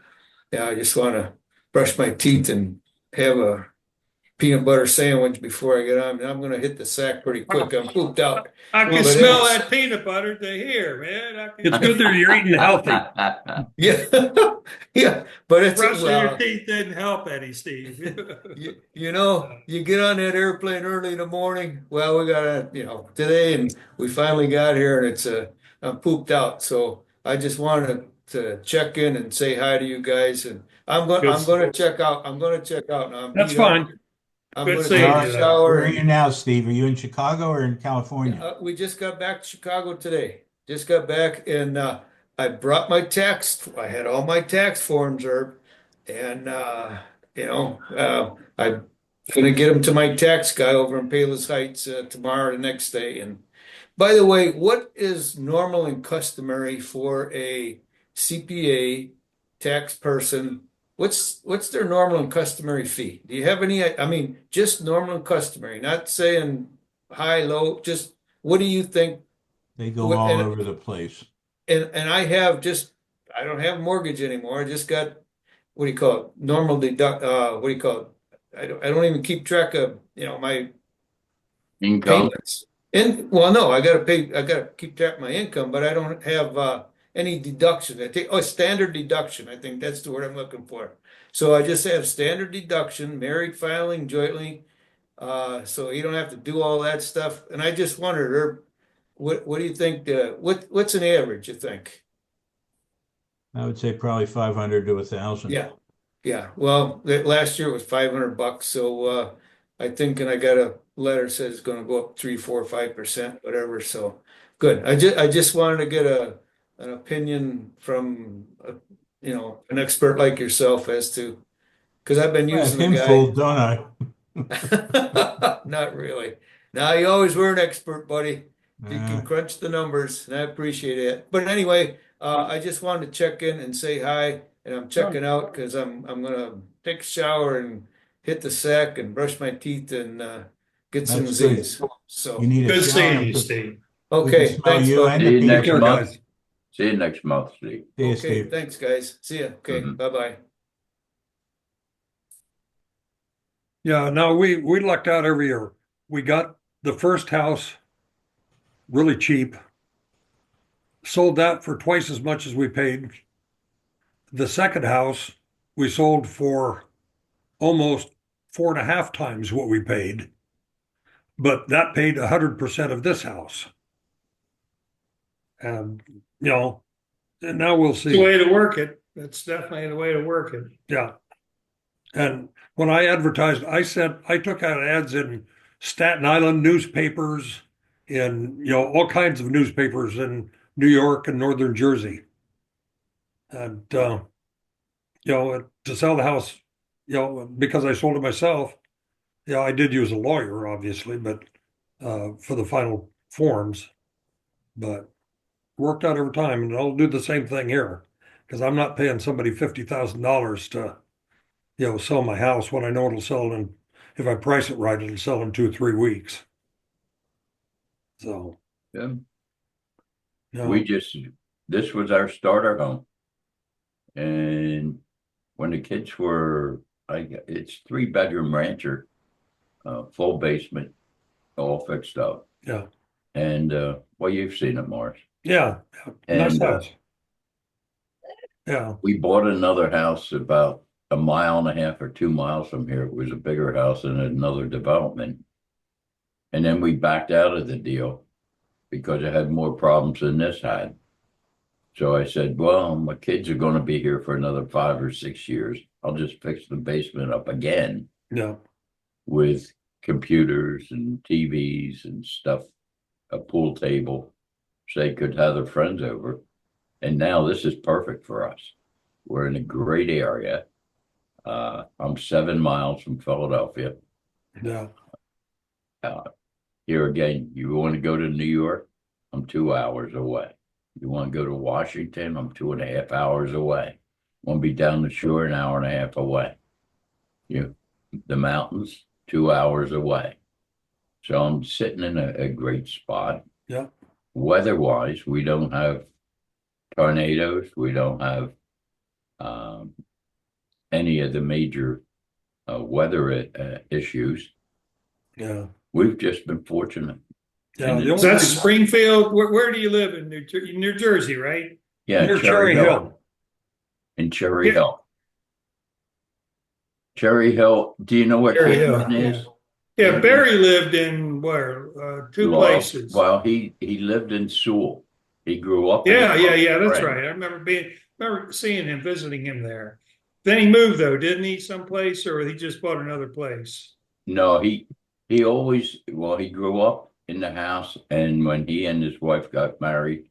just want to brush my teeth and have a peanut butter sandwich before I get on. I'm going to hit the sack pretty quick. I'm pooped out. I can But smell it's- that peanut butter to here, man. It's good that you're eating healthy. Yeah, yeah, but it's Brushing your teeth didn't help any, Steve. you get on that airplane early in the morning. Well, we got today, and we finally got here, and it's I'm pooped out. So I just wanted to check in and say hi to you guys, and I'm going to check out. I'm going to check out now. That's fine. I'm Good going to seeing take you. a shower. where are you now, Steve? Are you in Chicago or in California? We just got back to Chicago today. Just got back, and I brought my tax. I had all my tax forms, Herb, and I'm gonna get them to my tax guy over in Palos Heights tomorrow, or the next day. And by the way, what is normal and customary for a CPA tax person? What's their normal and customary fee? Do you have any? I mean, just normal and customary, not saying high, low. Just what do you think? They go all over the place. And I don't have mortgage anymore. I just got, what do you call it? Normal deduct. What do you call it? I don't even keep track of my Income. payments. And well, no, I got to keep track of my income, but I don't have any deduction. I take standard deduction. I think that's the word I'm looking for. So I just have standard deduction, married filing jointly, so you don't have to do all that stuff. And I just wondered, what do you think? What's an average, you think? I would say probably 500 to 1,000. Yeah. Well, last year it was $500. So I think, and I got a letter says it's going to go up 3, 4, 5%, whatever. So good. I just wanted to get an opinion from an expert like yourself as to, because I've been I have using him the guy. fooled, don't I? Not really. Now you always were an expert, buddy. You can crunch the numbers, and I appreciate it. But anyway, I just wanted to check in and say hi, and I'm checking out because I'm gonna take a shower and hit the sack and brush my teeth and get some That's good. Z's. So You need a Good shower seeing you, and put- Steve. Okay, smell thanks, you Bob. and See you the Take next care, beach. month. guys. See you next month, Steve. See you, Okay, Steve. thanks, guys. See ya. Okay, Mhm. bye-bye. Yeah, no, we lucked out every year. We got the first house really cheap, sold that for twice as much as we paid. The second house we sold for almost 4.5 times what we paid, but that paid 100% of this house. And and now we'll It's the see. way to work it. That's definitely the way to work it. Yeah. And when I advertised, I took out ads in Staten Island newspapers, in all kinds of newspapers in New York and Northern Jersey. And to sell the house, because I sold it myself, I did use a lawyer, obviously, but for the final forms, but worked out over time, and I'll do the same thing here because I'm not paying somebody $50,000 to sell my house when I know it'll sell in, if I price it right, it'll sell in 2-3 weeks. So, Yeah. you We know, just, this was our starter home. And when the kids were, it's 3-bedroom rancher, full basement, all fixed up. yeah, And, well, you've seen it, Marsh. yeah, nice And, house. Yeah, we bought another house about a mile and a half or 2 miles from here. It was a bigger house in another development. And then we backed out of the deal because it had more problems than this had. So I said, well, my kids are going to be here for another 5 or 6 years. I'll just fix the basement up again yeah, with computers and TVs and stuff, a pool table, so they could have their friends over. And now this is perfect for us. We're in a great area. I'm 7 miles from Philadelphia. yeah, Here again, you want to go to New York? I'm 2 hours away. You want to go to Washington? I'm 2.5 hours away. Want to be down the shore, an hour and a half away. The mountains, 2 hours away. So I'm sitting in a great spot. yeah, Weather-wise, we don't have tornadoes. We don't have any of the major weather issues. yeah, We've just been fortunate. yeah. And The Is only that thing- Springfield? Where do you live in New Jersey, right? Yeah, Near Cherry Hill. In Cherry Yeah. Hill. Cherry Hill, do you know what Cherry Hill, Hampton is? Yeah, Barry lived in where? Two Well, places. Well, he lived in Sewell. He grew up. Yeah, in yeah, that's Spring. right. I remember seeing him, visiting him there. Then he moved though, didn't he, someplace, or he just bought another place? No, he always, well, he grew up in the house, and when he and his wife got married,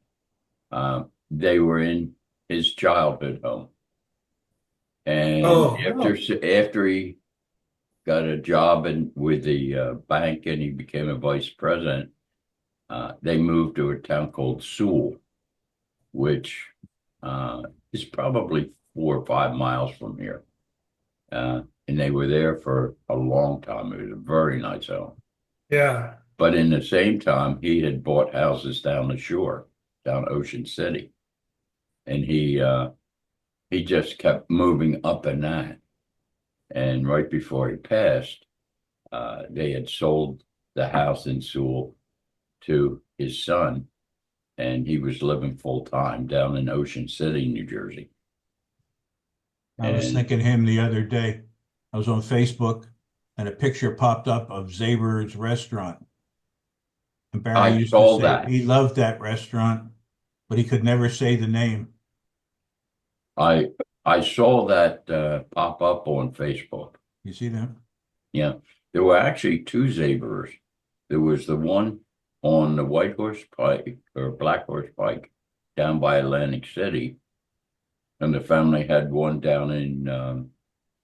they were in his childhood home. And Oh. after he got a job with the bank and he became a vice president, they moved to a town called Sewell, which is probably 4 or 5 miles from here. And they were there for a long time. It was a very nice home. Yeah. But in the same time, he had bought houses down the shore, down Ocean City. And he just kept moving up in that. And right before he passed, they had sold the house in Sewell to his son, and he was living full time down in Ocean City, New Jersey. I was And- thinking him the other day. I was on Facebook and a picture popped up of Zaber's restaurant. And Barry I used saw to say that. he loved that restaurant, but he could never say the name. I saw that pop up on Facebook. You see that? Yeah, there were actually 2 Zabers. There was the one on the White Horse Pike or Black Horse Pike down by Atlantic City, and the family had one down in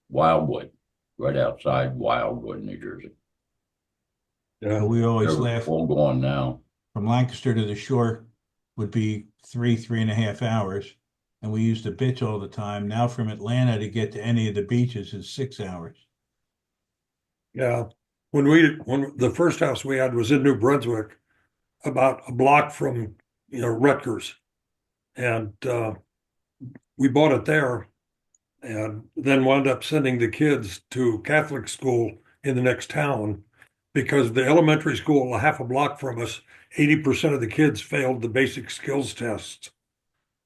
Wildwood, right outside Wildwood, New Jersey. But we always They're laugh. all gone now. From Lancaster to the shore would be 3.5 hours. And we used to bitch all the time. Now from Atlanta to get to any of the beaches is 6 hours. Yeah. When the first house we had was in New Brunswick, about a block from, Rutgers. And we bought it there and then wound up sending the kids to Catholic school in the next town because the elementary school a half a block from us, 80% of the kids failed the basic skills tests.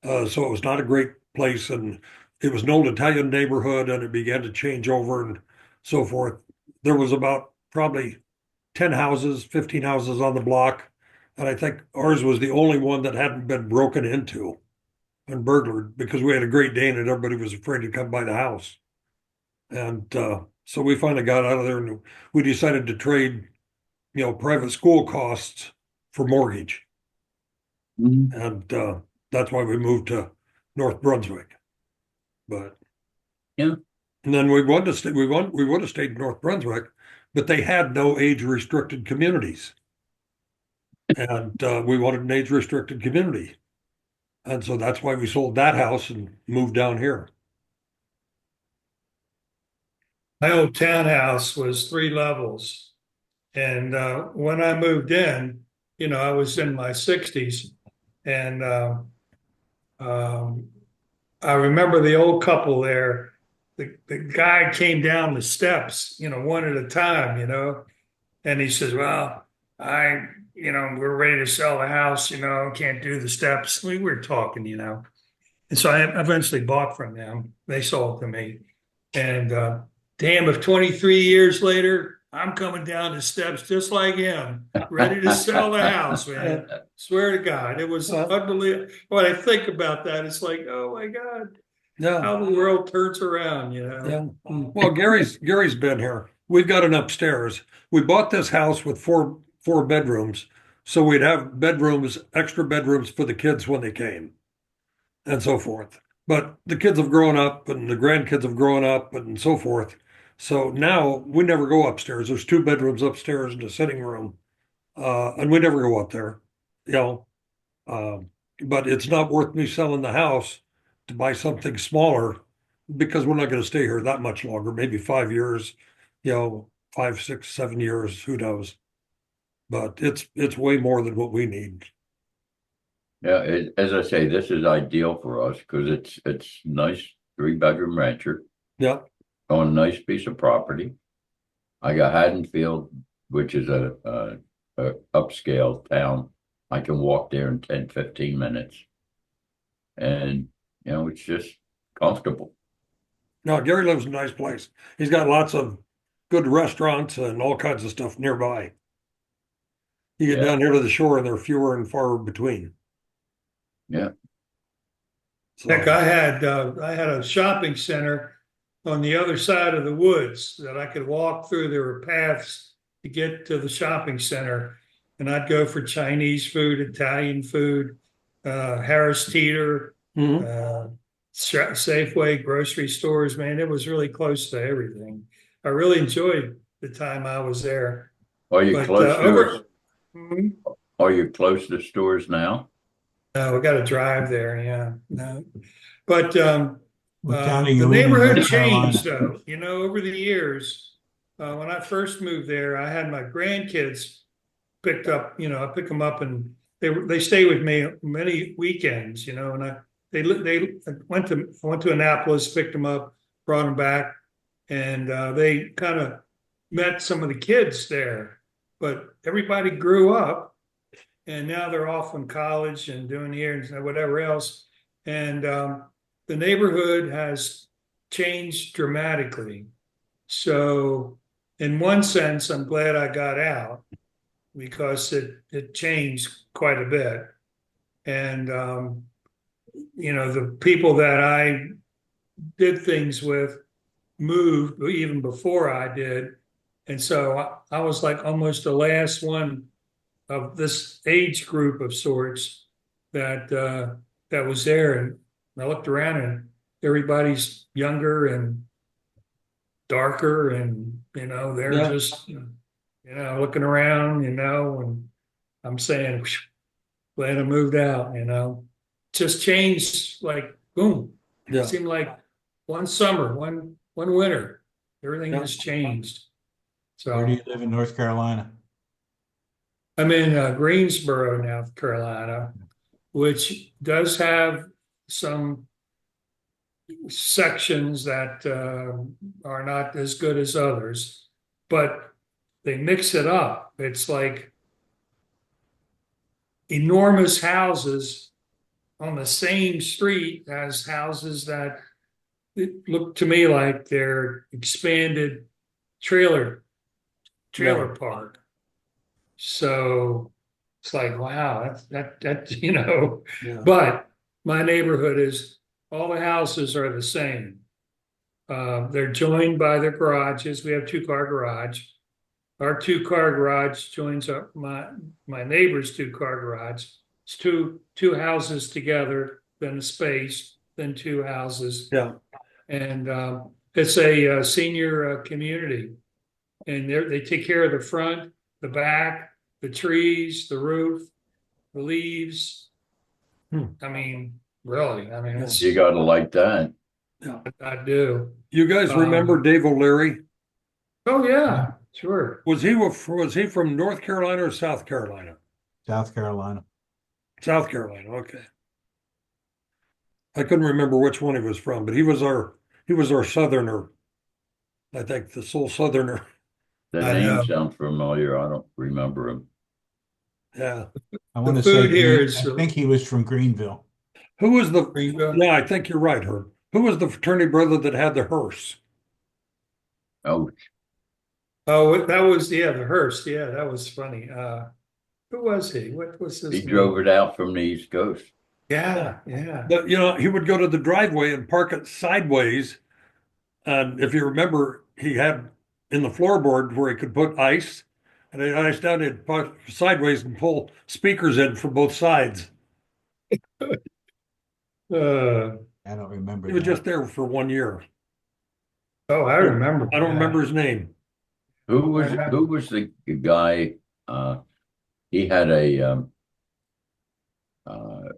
So it was not a great place. And it was an old Italian neighborhood and it began to change over and so forth. There was about probably 10 houses, 15 houses on the block. And I think ours was the only one that hadn't been broken into and burglared because we had a Great Dane and everybody was afraid to come by the house. And so we finally got out of there and we decided to trade, private school costs for mortgage. And that's why we moved to North Brunswick. But Yeah. and then we wanted to stay, we would have stayed in North Brunswick, but they had no age restricted communities. And we wanted an age restricted community. And so that's why we sold that house and moved down here. My old townhouse was 3 levels. And when I moved in, I was in my 60s. And I remember the old couple there. The guy came down the steps, one at a time, and he says, well, we're ready to sell the house, can't do the steps. We were talking, And so I eventually bought from them. They sold to me. And damn, if 23 years later, I'm coming down the steps just like him, ready to sell the house, man. Swear to God, it was unbelievable. When I think about that, it's like, oh my God, Yeah. how the world turns around, Yeah. Well, Gary's been here. We've got an upstairs. We bought this house with four bedrooms, so we'd have bedrooms, extra bedrooms for the kids when they came, and so forth. But the kids have grown up, and the grandkids have grown up, and so forth. So now we never go upstairs. There's 2 bedrooms upstairs and a sitting room, and we never go up there. You know, but it's not worth me selling the house to buy something smaller because we're not going to stay here that much longer, maybe 5 years, 5, 6, 7 years, who knows? But it's way more than what we need. Yeah, as I say, this is ideal for us because it's nice 3-bedroom rancher Yeah, on a nice piece of property. I got Haddonfield, which is a upscale town. I can walk there in 10, 15 minutes. And, it's just comfortable. no, Gary lives in a nice place. He's got lots of good restaurants and all kinds of stuff nearby. You get Yeah. down here to the shore and they're fewer and far between. Yeah. So, Heck, I had a shopping center on the other side of the woods that I could walk through. There were paths to get to the shopping center, and I'd go for Chinese food, Italian food, Harris Teeter, mhm. Safeway, grocery stores. Man, it was really close to everything. I really enjoyed the time I was there. Are you But, close to over- Mhm. Are you close to stores now? No, we got to drive there. Yeah, no, but What town are you the in neighborhood North Carolina? changed though. Over the years. When I first moved there, I had my grandkids picked up. I pick them up and they stay with me many weekends. And they went to Annapolis, picked them up, brought them back, and they kind of met some of the kids there. But everybody grew up. And now they're off in college and doing here and whatever else. And the neighborhood has changed dramatically. So, in one sense, I'm glad I got out because it changed quite a bit. And, the people that I did things with moved even before I did. And so I was like almost the last one of this age group of sorts that was there, and I looked around and everybody's younger and darker, and they're Yeah. just looking around, and I'm saying, glad I moved out, just changed like boom. Yeah. It seemed like one summer, one winter, everything Yeah. just changed. Where do So you live in North Carolina? I'm in Greensboro, North Carolina, which does have some sections that are not as good as others, but they mix it up. It's like enormous houses on the same street as houses that it look to me like they're expanded trailer park. So it's like, wow, that Yeah. but my neighborhood is all the houses are the same. They're joined by their garages. We have two-car garage. Our two-car garage joins up my neighbor's two-car garage. It's two houses together, then a space, then two houses. Yeah. And it's a senior community. And they take care of the front, the back, the trees, the roof, the leaves. I mean, really, I mean, it's, You gotta like that. Yeah. I do. You guys remember Dave O'Leary? Oh, yeah, sure. Was he from North Carolina or South Carolina? South Carolina. South Carolina, okay. I couldn't remember which one he was from, but he was our Southerner. I think the sole Southerner. The I name know. sounds familiar. I don't remember him. Yeah. I want to food say, here Green- is- I think he was from Greenville. Who was the? Greenville? Yeah, I think you're right, Herb. Who was the fraternity brother that had the hearse? Oh, Oh, that was, the Hearst. Yeah, that was funny. Who was he? What was his he name? drove it out from the East Coast. Yeah. But he would go to the driveway and park it sideways. And if you remember, he had in the floorboard where he could put ice, and he iced down, he'd park sideways and pull speakers in from both sides. Uh, I don't remember He was that. just there for 1 year. oh, I remember. I don't remember his name. Who was the guy? He had a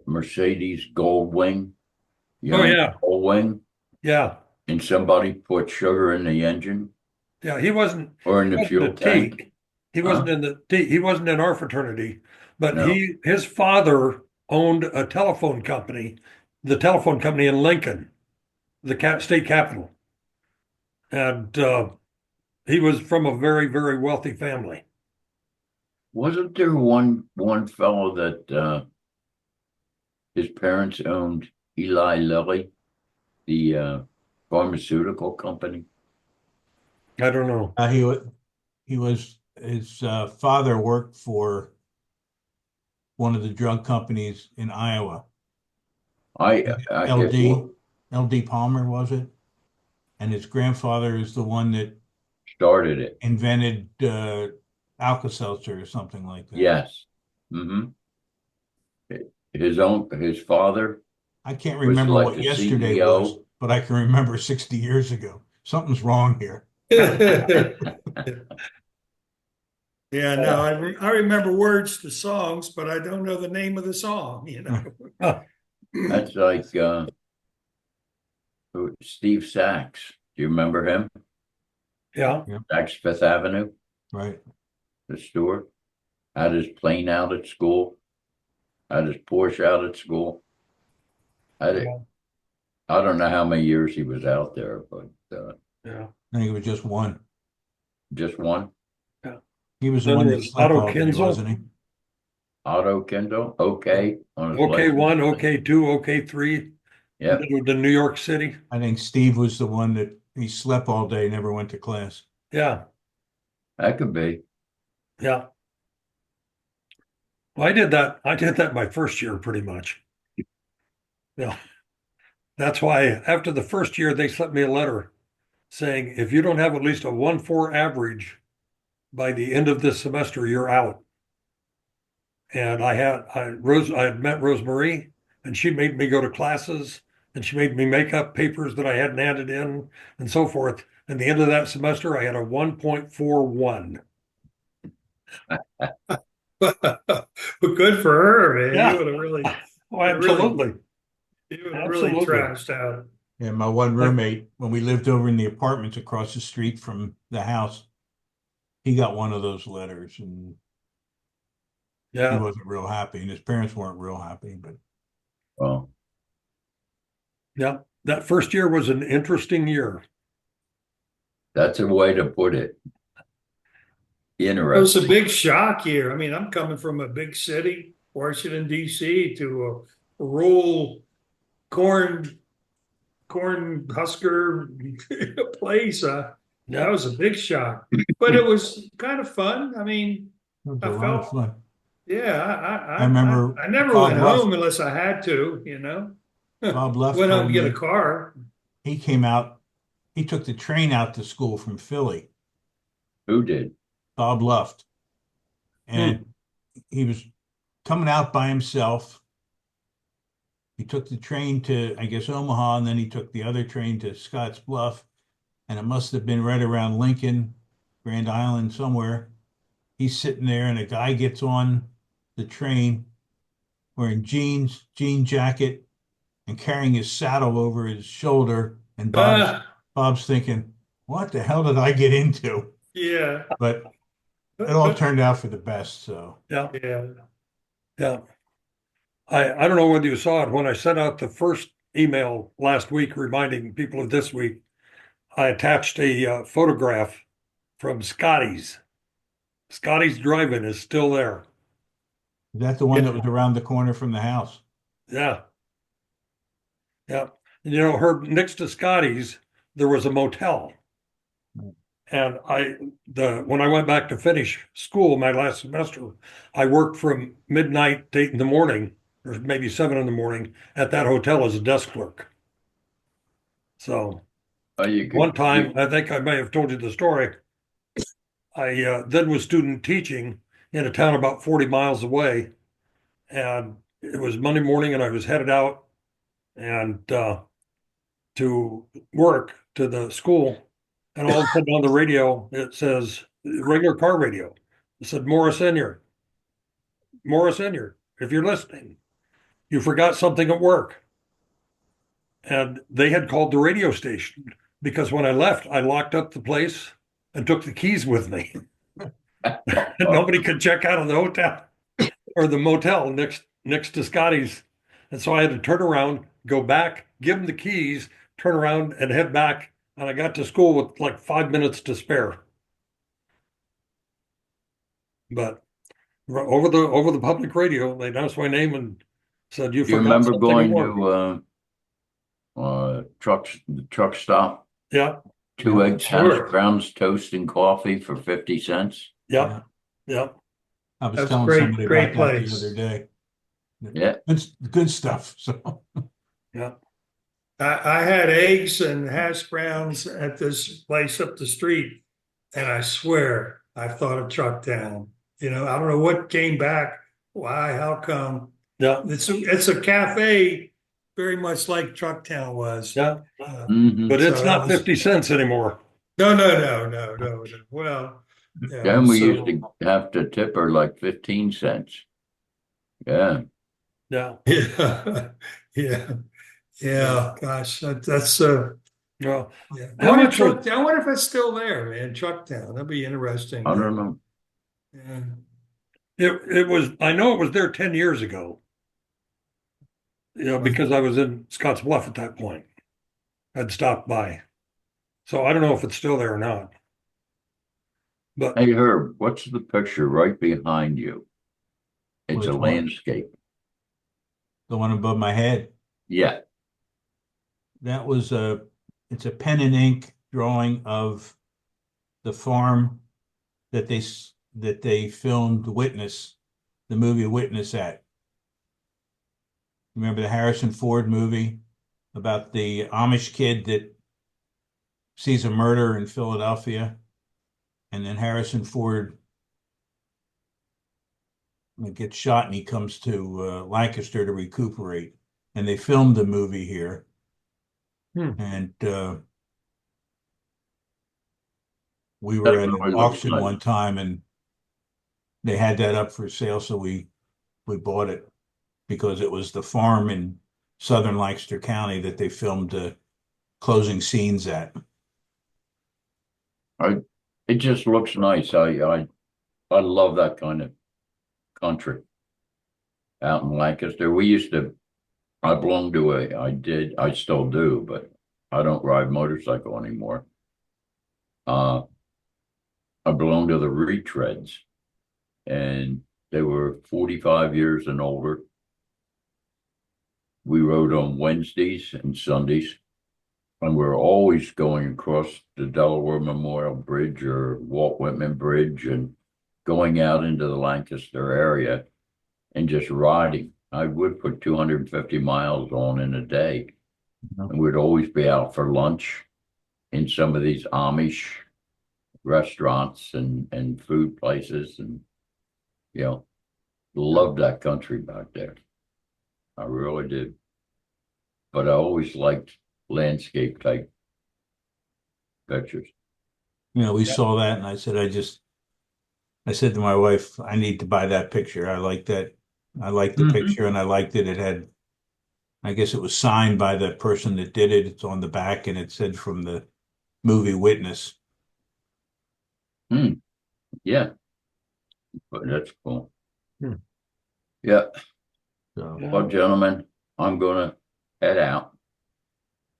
Mercedes Goldwing. Oh, yeah. Goldwing, Yeah. and somebody put sugar in the engine Yeah. He wasn't or in he the wasn't fuel a T. tank. He wasn't in the T. He wasn't in our fraternity, but No. his father owned a telephone company, the telephone company in Lincoln, the state capital. And he was from a very, very wealthy family. Wasn't there one fellow that his parents owned Eli Lilly, the pharmaceutical company? I don't know. He was his father worked for one of the drug companies in Iowa. I LD Palmer, was it? And his grandfather is the one that started it. invented Alka-Seltzer or something like that. Yes. Mm-hmm. His father. I can't Was remember like what the yesterday CEO. was, but I can remember 60 years ago. Something's wrong here. Yeah, no, I remember words to songs, but I don't know the name of the song, That's like Steve Sachs. Do you remember him? Yeah. Saks Fifth Avenue, Right. the store. Had his plane out at school. Had his Porsche out at school. I don't know how many years he was out there, but Yeah. I think it was just one. just one. He was the Then one there that was slept Otto all day, Kinzel. wasn't he? Otto Kendall. Okay. On his OK1, license. OK2, OK3. Yep. The New York City. I think Steve was the one that he slept all day, never went to class. Yeah. That could be. Yeah. Well, I did that my first year pretty much. Yeah. That's why after the first year, they sent me a letter saying, if you don't have at least a 1.4 average by the end of this semester, you're out. And I had met Rosemarie, and she made me go to classes, and she made me make up papers that I hadn't handed in and so forth. And the end of that semester, I had a 1.41. But good for her, man. Yeah. You would have really, Oh, absolutely. really Absolutely. trashed out. And my one roommate, when we lived over in the apartments across the street from the house, he got one of those letters, and He Yeah. wasn't real happy, and his parents weren't real happy. But Well, Yeah. That first year was an interesting year. that's a way to put it. It was a Interesting. big shock here. I mean, I'm coming from a big city, Washington, D.C., to a rural corn husker place. That Yeah. was a big shock, but it was kind of fun. I mean, it was a I lot of felt, fun. yeah, I remember I never Bob went Luft. home unless I had to, you know. Bob Luft Went home told to get a me car. he came out. He took the train out to school from Philly. Who did? Bob Luft, Hmm. and he was coming out by himself. He took the train to, I guess, Omaha, and then he took the other train to Scotts Bluff, and it must have been right around Lincoln, Grand Island, somewhere. He's sitting there, and a guy gets on the train wearing jeans, jean jacket, and carrying his saddle over his shoulder. And Ah, Bob's thinking, what the hell did I get into? yeah, But it all turned out for the best. So Yeah. yeah. Yeah. I don't know whether you saw it when I sent out the first email last week reminding people of this week. I attached a photograph from Scotty's. Scotty's Drive-In is still there. is that the one that was around the corner from the house? Yeah. Yeah. And, Herb, next to Scotty's, there was a motel. And when I went back to finish school my last semester, I worked from midnight to 8 in the morning, or maybe 7 in the morning, at that hotel as a desk clerk. So Oh, you one could, time, I think I may have told you the story. I then was student teaching in a town about 40 miles away, and it was Monday morning, and I was headed out and to work to the school, and all of a sudden on the radio it says regular car radio. It said Morris Enyard, Morris Enyard. If you're listening, you forgot something at work, and they had called the radio station because when I left, I locked up the place and took the keys with me. And nobody could check out of the hotel or the motel next to Scotty's. And so I had to turn around, go back, give him the keys, turn around and head back. And I got to school with like 5 minutes to spare. But over the public radio, they announced my name and said, "You do you forgot remember something at going work." to the truck stop? Yeah, Two eggs, hash Sure. browns, toast, and coffee for 50 cents. yeah, yeah, I was That's telling great, somebody great about that the place. other day. Yeah. It's good stuff. So yeah. I had eggs and hash browns at this place up the street, and I swear I thought of Trucktown. You know, I don't know what came back. Why? How come? Yeah, It's a cafe, very much like Trucktown was. yeah. Mhm. But So it's that not was 50 cents anymore. no. Well, yeah. Then we So used to have to tip her like 15 cents. Yeah. Yeah. yeah, yeah. Gosh, that's Well, yeah. how much was I wonder if it's still there, man. Trucktown. That'd be interesting. I don't know. Yeah. it was I know it was there 10 years ago, because I was in Scotts Bluff at that point. I'd stopped by. So I don't know if it's still there or not. But Hey, Herb, what's the picture right behind you? It's Which a one? landscape. the one above my head, Yeah. that was it's a pen and ink drawing of the farm that they filmed Witness, the movie Witness at. Remember the Harrison Ford movie about the Amish kid that sees a murder in Philadelphia, and then Harrison Ford gets shot and he comes to Lancaster to recuperate. And they filmed the movie here. And we were That at an really looks auction nice. one time and they had that up for sale, so we bought it because it was the farm in southern Lancaster County that they filmed the closing scenes at. It just looks nice. I love that kind of country out in Lancaster. I still do, but I don't ride motorcycle anymore. I belonged to the retreads, and they were 45 years and older. We rode on Wednesdays and Sundays, and we're always going across the Delaware Memorial Bridge or Walt Whitman Bridge and going out into the Lancaster area and just riding. I would put 250 miles on in a day, and we'd always be out for lunch in some of these Amish restaurants and food places, and loved that country back there. I really did. But I always liked landscape type pictures. We saw that, and I said to my wife, I need to buy that picture. I like that. I liked the picture, and I liked it. It had, I guess it was signed by the person that did it. It's on the back, and it said from the movie Witness. Yeah, but that's cool. Hmm. Yeah. So, Well, gentlemen, I'm gonna head out.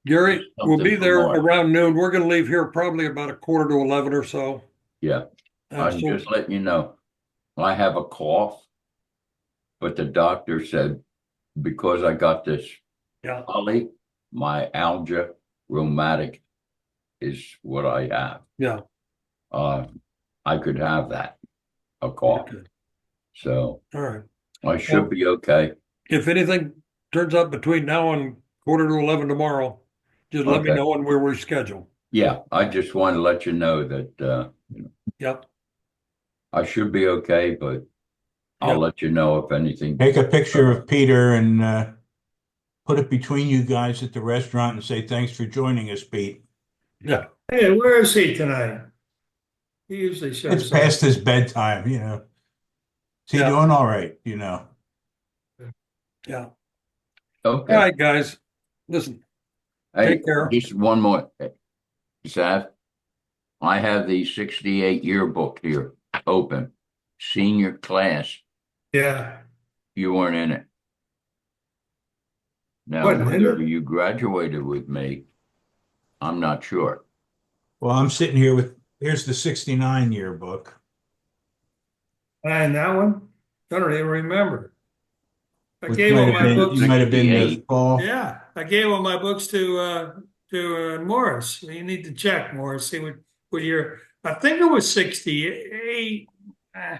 Gary, we'll be Something there for March. around noon. We're going to leave here probably about 10:45 or so. Yeah, I'm So- just letting you know. I have a cough, but the doctor said because I got this yeah, myalgia rheumatic is what I have. yeah. I could have that, a cough. Okay. So All right. I should be okay. If anything turns up between now and 10:45 tomorrow, just let me Okay. know and we'll reschedule. Yeah, I just want to let you know that Yep. I should be okay, but I'll Yep. let you know if anything. take a picture of Peter and put it between you guys at the restaurant and say, thanks for joining us, Pete. Yeah. Hey, where is he tonight? He usually It's shows up. past his bedtime, Is he Yeah. doing all right, Yeah. Okay. All right, guys. Listen, Hey, take care. just one more. Seth, I have the 68 yearbook here open. Senior class. Yeah. You weren't in it. Now, Wasn't in whether it? you graduated with me, I'm not sure. well, I'm sitting here here's the 69 yearbook. And that one? I don't even remember. I Which gave might all have my been, books. you might have been the 68. fall. Yeah, I gave all my books to Morris. You need to check, Morris, see what year. I think it was 68. I'm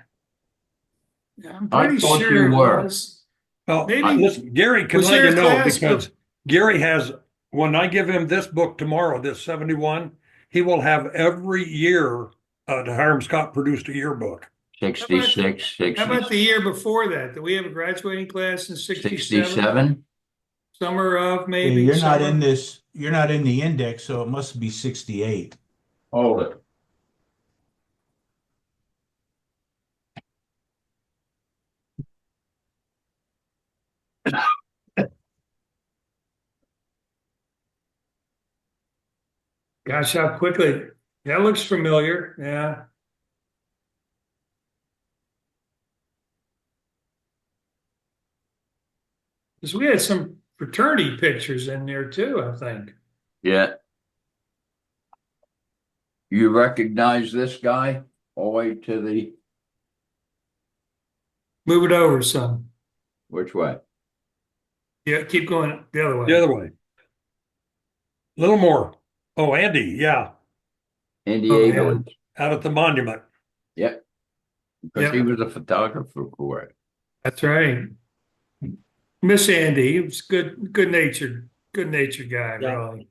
I pretty thought sure you it were. was. Well, Maybe- listen, Gary can was let there you a know class because Gary has, when I give him this book tomorrow, this 71, he will have every year the Hiram Scott produced a yearbook. 66, How about 60, the year before that? Do we have a graduating class in 67? 67? Summer of Yeah, maybe? you're not summer? in this, you're not in the index, so it must be 68. Hold it. Gosh, how quickly. That looks familiar. Yeah. Because we had some fraternity pictures in there too, I think. Yeah. You recognize this guy all the way to the, Move it over some. which way? Yeah, keep going the other way. The other way. A little more. Oh, Andy, yeah, Andy Oh, yeah. Abrams. out at the monument. Yep. Because he Yeah. was a photographer for it. That's right. Miss Andy, he was good natured guy, Yeah. really.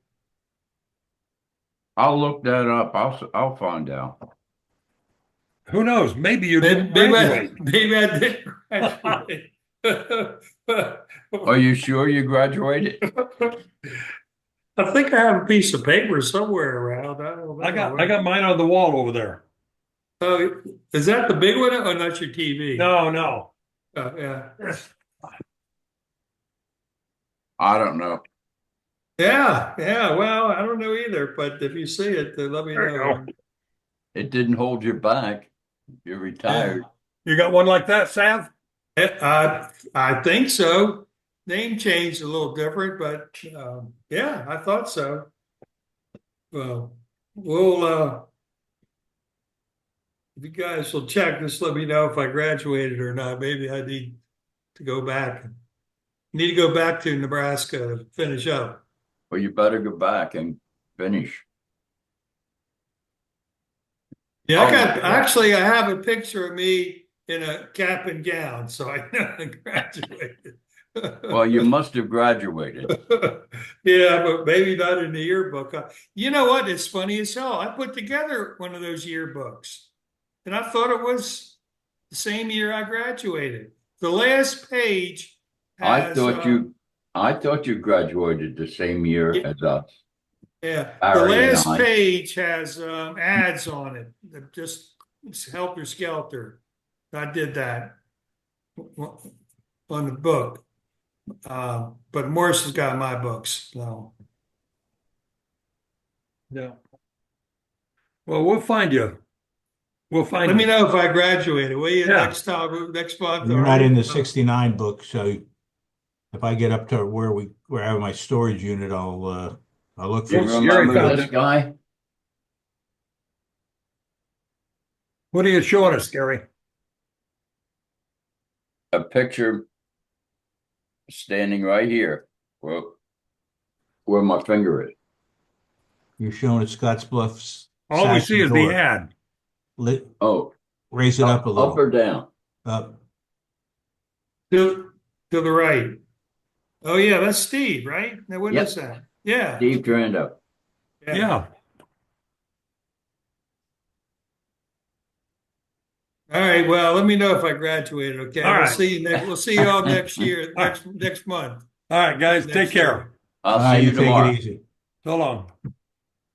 I'll look that up. I'll find out. Who knows? Maybe you didn't Maybe graduate. maybe I did graduate. Are you sure you graduated? I think I have a piece of paper somewhere around. I don't know. I got mine on the wall over there. Oh, is that the big one? Oh, not your TV. No, no. Yeah. I don't know. Yeah. Well, I don't know either, but if you see it, let me There you know. go. It didn't hold you back. You're retired. You got one like that, Sav? I think so. Name changed a little different, but yeah, I thought so. Well, if you guys will check, just let me know if I graduated or not. Maybe I need to go back. Need to go back to Nebraska to finish up. Well, you better go back and finish. Yeah, Oh, my God. actually, I have a picture of me in a cap and gown, so I know I graduated. Well, you must have graduated. Yeah, but maybe not in the yearbook. You know what? It's funny as hell. I put together one of those yearbooks, and I thought it was the same year I graduated. The last page has, I thought you graduated the same year Yeah. as us. yeah, the Barry and last I. page has ads on it. That just it's helter skelter. I did that on the book. But Morris has got my books. So Yeah. Well, we'll find you. We'll find let me you. know if I graduated. Will you Yeah. next time, next month? You're not in the or- 69 book, so if I get up to where I have my storage unit, I'll look Do you for Well, it. Gary remember found this it. guy? What are you showing us, Gary? A picture standing right here, where my finger is. You're showing at Scottsbluff's All we see is the door. ad. Oh, Raise it up a up little. or down? Up. To the right. Oh yeah, that's Steve, right? Now what Yep. is that? Yeah. Steve Drando. Yeah. All right. Well, let me know if I graduated. Okay. All We'll right. see you next. We'll see you all next year. All right. Next month. All right, guys, Next take care. year. I'll Ah, see you take tomorrow. it easy. So long.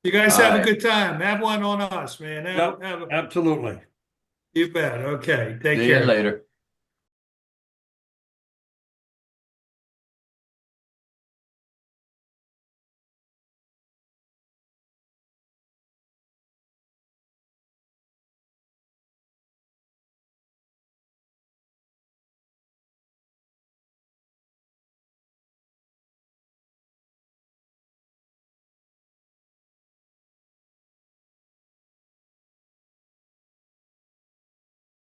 You guys have a All right. good time. Have one on us, man. Yep, absolutely. You bet. Okay. Take See you care. later.